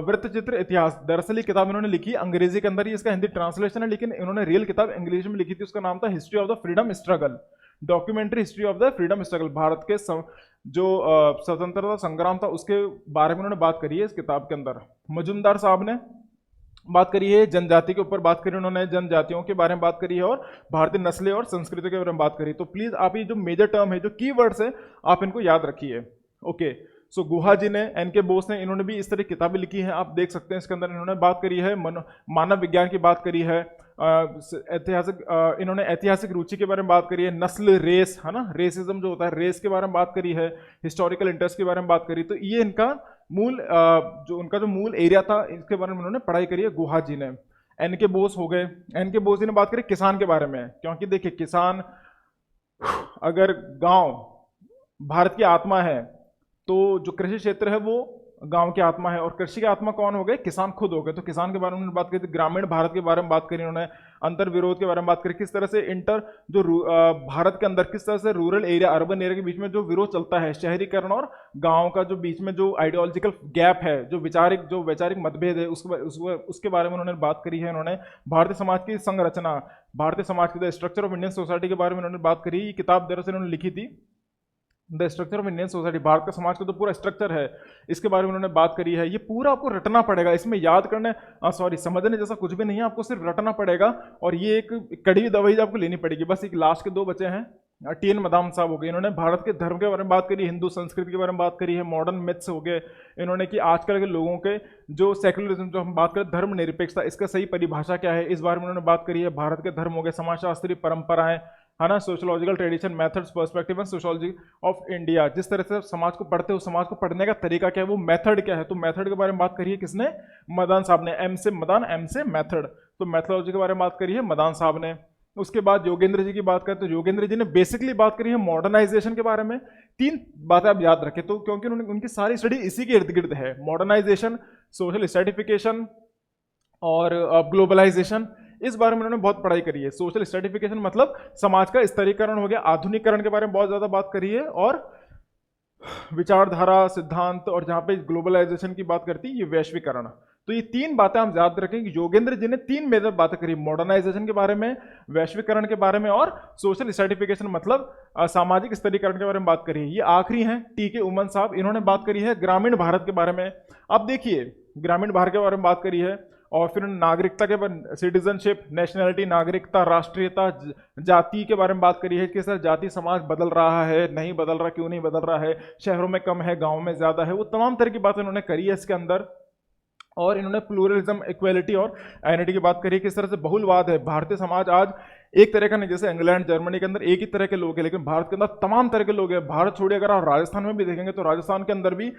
वृत्तचित्र इतिहास। दरअसल ये किताब इन्होंने लिखी अंग्रेजी के अंदर, ही इसका हिंदी ट्रांसलेशन है, लेकिन इन्होंने रियल किताब इंग्लिश में लिखी थी। उसका नाम था history of the freedom struggle, documentary history of the freedom struggle. Bharat के जो स्वतंत्रता संग्राम था उसके बारे में उन्होंने बात करी है इस किताब के अंदर। मजुमदार साहब ने बात करी है जनजाति के ऊपर, बात करी उन्होंने, जनजातियों के बारे में बात करी है और भारतीय नस्लें और संस्कृति के बारे में बात करी। तो प्लीज आप ये जो मेजर टर्म है, जो कीवर्ड्स है, आप इनको याद रखिए। ओके, सो गुहा जी ने, एनके बोस ने, इन्होंने भी इस तरह किताबें लिखी हैं, आप देख सकते हैं। इसके अंदर इन्होंने बात करी है मानव विज्ञान की बात करी है, ऐतिहासिक, इन्होंने ऐतिहासिक रुचि के बारे में बात करी है, नस्ल, रेस, है ना, रेसिज्म जो होता है, रेस के बारे में बात करी है, हिस्टोरिकल इंटरेस्ट के बारे में बात करी। तो ये इनका मूल उनका जो मूल एरिया था, इसके बारे में उन्होंने पढ़ाई करी है गुहा जी ने। एनके बोस हो गए, एनके बोस जी ने बात करी किसान के बारे में, क्योंकि देखिए किसान, अगर गांव भारत की आत्मा है, तो जो कृषि क्षेत्र है वो गांव की आत्मा है, और कृषि की आत्मा कौन हो गए? किसान खुद हो गए। तो किसान के बारे में उन्होंने बात करी थी। ग्रामीण भारत के बारे में बात करी उन्होंने, अंतर विरोध के बारे में बात करी, किस तरह से भारत के अंदर किस तरह से रूरल एरिया अर्बन एरिया के बीच में जो विरोध चलता है, शहरीकरण और गांव का जो बीच में जो आइडियोलॉजिकल गैप है, जो वैचारिक मतभेद है, उसके बारे में उन्होंने बात करी है। उन्होंने भारतीय समाज की संरचना, भारतीय समाज की the structure of Indian society के बारे में उन्होंने बात करी। ये किताब दरअसल उन्होंने लिखी थी, the structure of Indian society, Bharat का समाज का जो पूरा स्ट्रक्चर है, इसके बारे में उन्होंने बात करी है। ये पूरा आपको रटना पड़ेगा, इसमें याद करने समझने जैसा कुछ भी नहीं है, आपको सिर्फ रटना पड़ेगा, और ये एक कड़वी दवाई आपको लेनी पड़ेगी। बस एक लास्ट के 2 बचे हैं, टीएन मदान साहब हो गए, इन्होंने भारत के धर्म के बारे में बात करी, हिंदू संस्कृति के बारे में बात करी है, मॉडर्न मिथ्स हो गए इन्होंने, कि आजकल के लोगों के जो सेक्युलरिज्म, जो हम बात करें धर्मनिरपेक्षता, इसका सही परिभाषा क्या है, इस बारे में उन्होंने बात करी है। भारत के धर्म हो गए, समाजशास्त्री परंपराएं, है ना, sociological tradition, methods, perspective and sociology of India, जिस तरह से समाज को पढ़ते हो, समाज को पढ़ने का तरीका क्या है, वो मेथड क्या है, तो मेथड के बारे में बात करी है किसने? मदान साहब ने। एम से मदान, एम से मेथड, तो मेथोलॉजी के बारे में बात करी है मदान साहब ने। उसके बाद योगेंद्र जी की बात करें तो योगेंद्र जी ने बेसिकली बात करी है मॉडर्नाइजेशन के बारे में। 3 बातें आप याद रखें, तो क्योंकि उनकी सारी स्टडी इसी के इर्द गिर्द है, मॉडर्नाइजेशन, सोशल स्ट्रेटिफिकेशन और ग्लोबलाइजेशन। इस बारे में उन्होंने बहुत पढ़ाई करी है। सोशल स्ट्रेटिफिकेशन मतलब समाज का स्तरीकरण हो गया, आधुनिकीकरण के बारे में बहुत ज्यादा बात करी है, और विचारधारा, सिद्धांत, और जहां पे ग्लोबलाइजेशन की बात करती है ये वैश्वीकरण। तो ये 3 बातें हम याद रखें कि योगेंद्र जी ने 3 मेजर बातें करी, मॉडर्नाइजेशन के बारे में, वैश्वीकरण के बारे में, और सोशल स्ट्रेटिफिकेशन मतलब सामाजिक स्तरीकरण के बारे में बात करी है। ये आखिरी हैं टीके उमन साहब, इन्होंने बात करी है ग्रामीण भारत के बारे में। अब देखिए ग्रामीण भारत के बारे में बात करी है, और फिर नागरिकता के बारे, सिटीजनशिप, नेशनैलिटी, नागरिकता, राष्ट्रीयता, जाति के बारे में बात करी है कि सर जाति समाज बदल रहा है, नहीं बदल रहा, क्यों नहीं बदल रहा है, शहरों में कम है, गाँव में ज्यादा है, वो तमाम तरह की बातें उन्होंने करी है इसके अंदर। और इन्होंने प्लूरलिज्म, इक्वेलिटी और आइडेंटिटी की बात करी, किस तरह से बहुलवाद है। भारतीय समाज आज एक तरह का नहीं, जैसे इंग्लैंड, जर्मनी के अंदर एक ही तरह के लोग हैं, लेकिन भारत के अंदर तमाम तरह के लोग हैं। भारत छोड़िए, अगर आप राजस्थान में भी देखेंगे तो राजस्थान के अंदर भी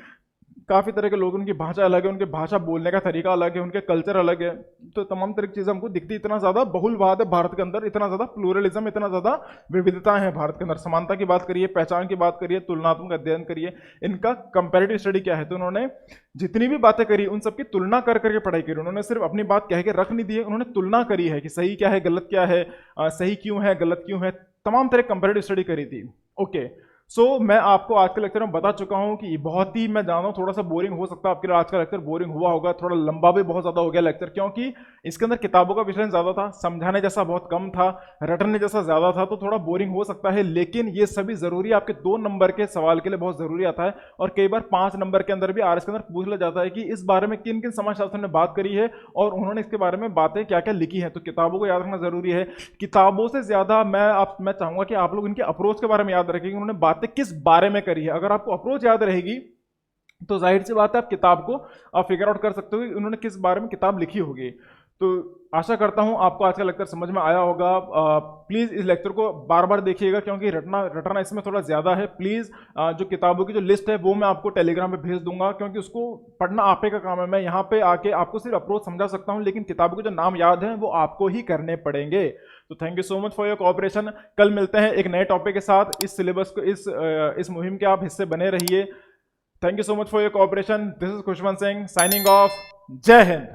काफ़ी तरह के लोग, उनकी भाषा अलग है, उनके भाषा बोलने का तरीका अलग है, उनके कल्चर अलग है, तो तमाम तरह की चीज़ें हमको दिखती। इतना ज़्यादा बहुलवाद है भारत के अंदर, इतना ज़्यादा प्लूरलिज्म, इतना ज़्यादा विविधताएं हैं भारत के अंदर। समानता की बात करिए, पहचान की बात करिए, तुलनात्मक अध्ययन करिए, इनका कंपैरेटिव स्टडी क्या है। तो उन्होंने जितनी भी बातें करी उन सबकी तुलना कर करके पढ़ाई करी। उन्होंने सिर्फ अपनी बात कह के रख नहीं दी है, उन्होंने तुलना करी है कि सही क्या है, गलत क्या है, सही क्यों है, गलत क्यों है, तमाम तरह कंपैरेटिव स्टडी करी थी। ओके, सो मैं आपको आज के लेक्चर में बता चुका हूं कि बहुत ही, मैं जान रहा हूं थोड़ा सा बोरिंग हो सकता है आपके लिए, आज का लेक्चर बोरिंग हुआ होगा, थोड़ा लंबा भी बहुत ज्यादा हो गया लेक्चर, क्योंकि इसके अंदर किताबों का विषय ज्यादा था, समझाने जैसा बहुत कम था, रटने जैसा ज्यादा था, तो थोड़ा बोरिंग हो सकता है। लेकिन ये सभी जरूरी, आपके 2 नंबर के सवाल के लिए बहुत जरूरी आता है, और कई बार 5 नंबर के अंदर भी आर के अंदर पूछ लिया जाता है कि इस बारे में किन किन समाजशास्त्र ने बात करी है और उन्होंने इसके बारे में बातें क्या क्या लिखी है। तो किताबों को याद रखना जरूरी है। किताबों से ज्यादा मैं चाहूंगा कि आप लोग इनके अप्रोच के बारे में याद रखें कि उन्होंने बातें किस बारे में करी है। अगर आपको अप्रोच याद रहेगी तो जाहिर सी बात है आप किताब को आप फिगर आउट कर सकते हो कि उन्होंने किस बारे में किताब लिखी होगी। तो आशा करता हूं आपको आज का लेक्चर समझ में आया होगा। प्लीज़ इस लेक्चर को बार बार देखिएगा, क्योंकि रटना इसमें थोड़ा ज़्यादा है। प्लीज़ जो किताबों की जो लिस्ट है वो मैं आपको टेलीग्राम पे भेज दूंगा, क्योंकि उसको पढ़ना आप ही का काम है। मैं यहाँ पे आके आपको सिर्फ अप्रोच समझा सकता हूँ, लेकिन किताबों के जो नाम याद हैं वो आपको ही करने पड़ेंगे। तो thank you so much for your cooperation. कल मिलते हैं एक नए टॉपिक के साथ। इस सिलेबस को, इस मुहिम के आप हिस्से बने रहिए। Thank you so much for your cooperation. This is Khushwant Singh signing off. जय हिंद।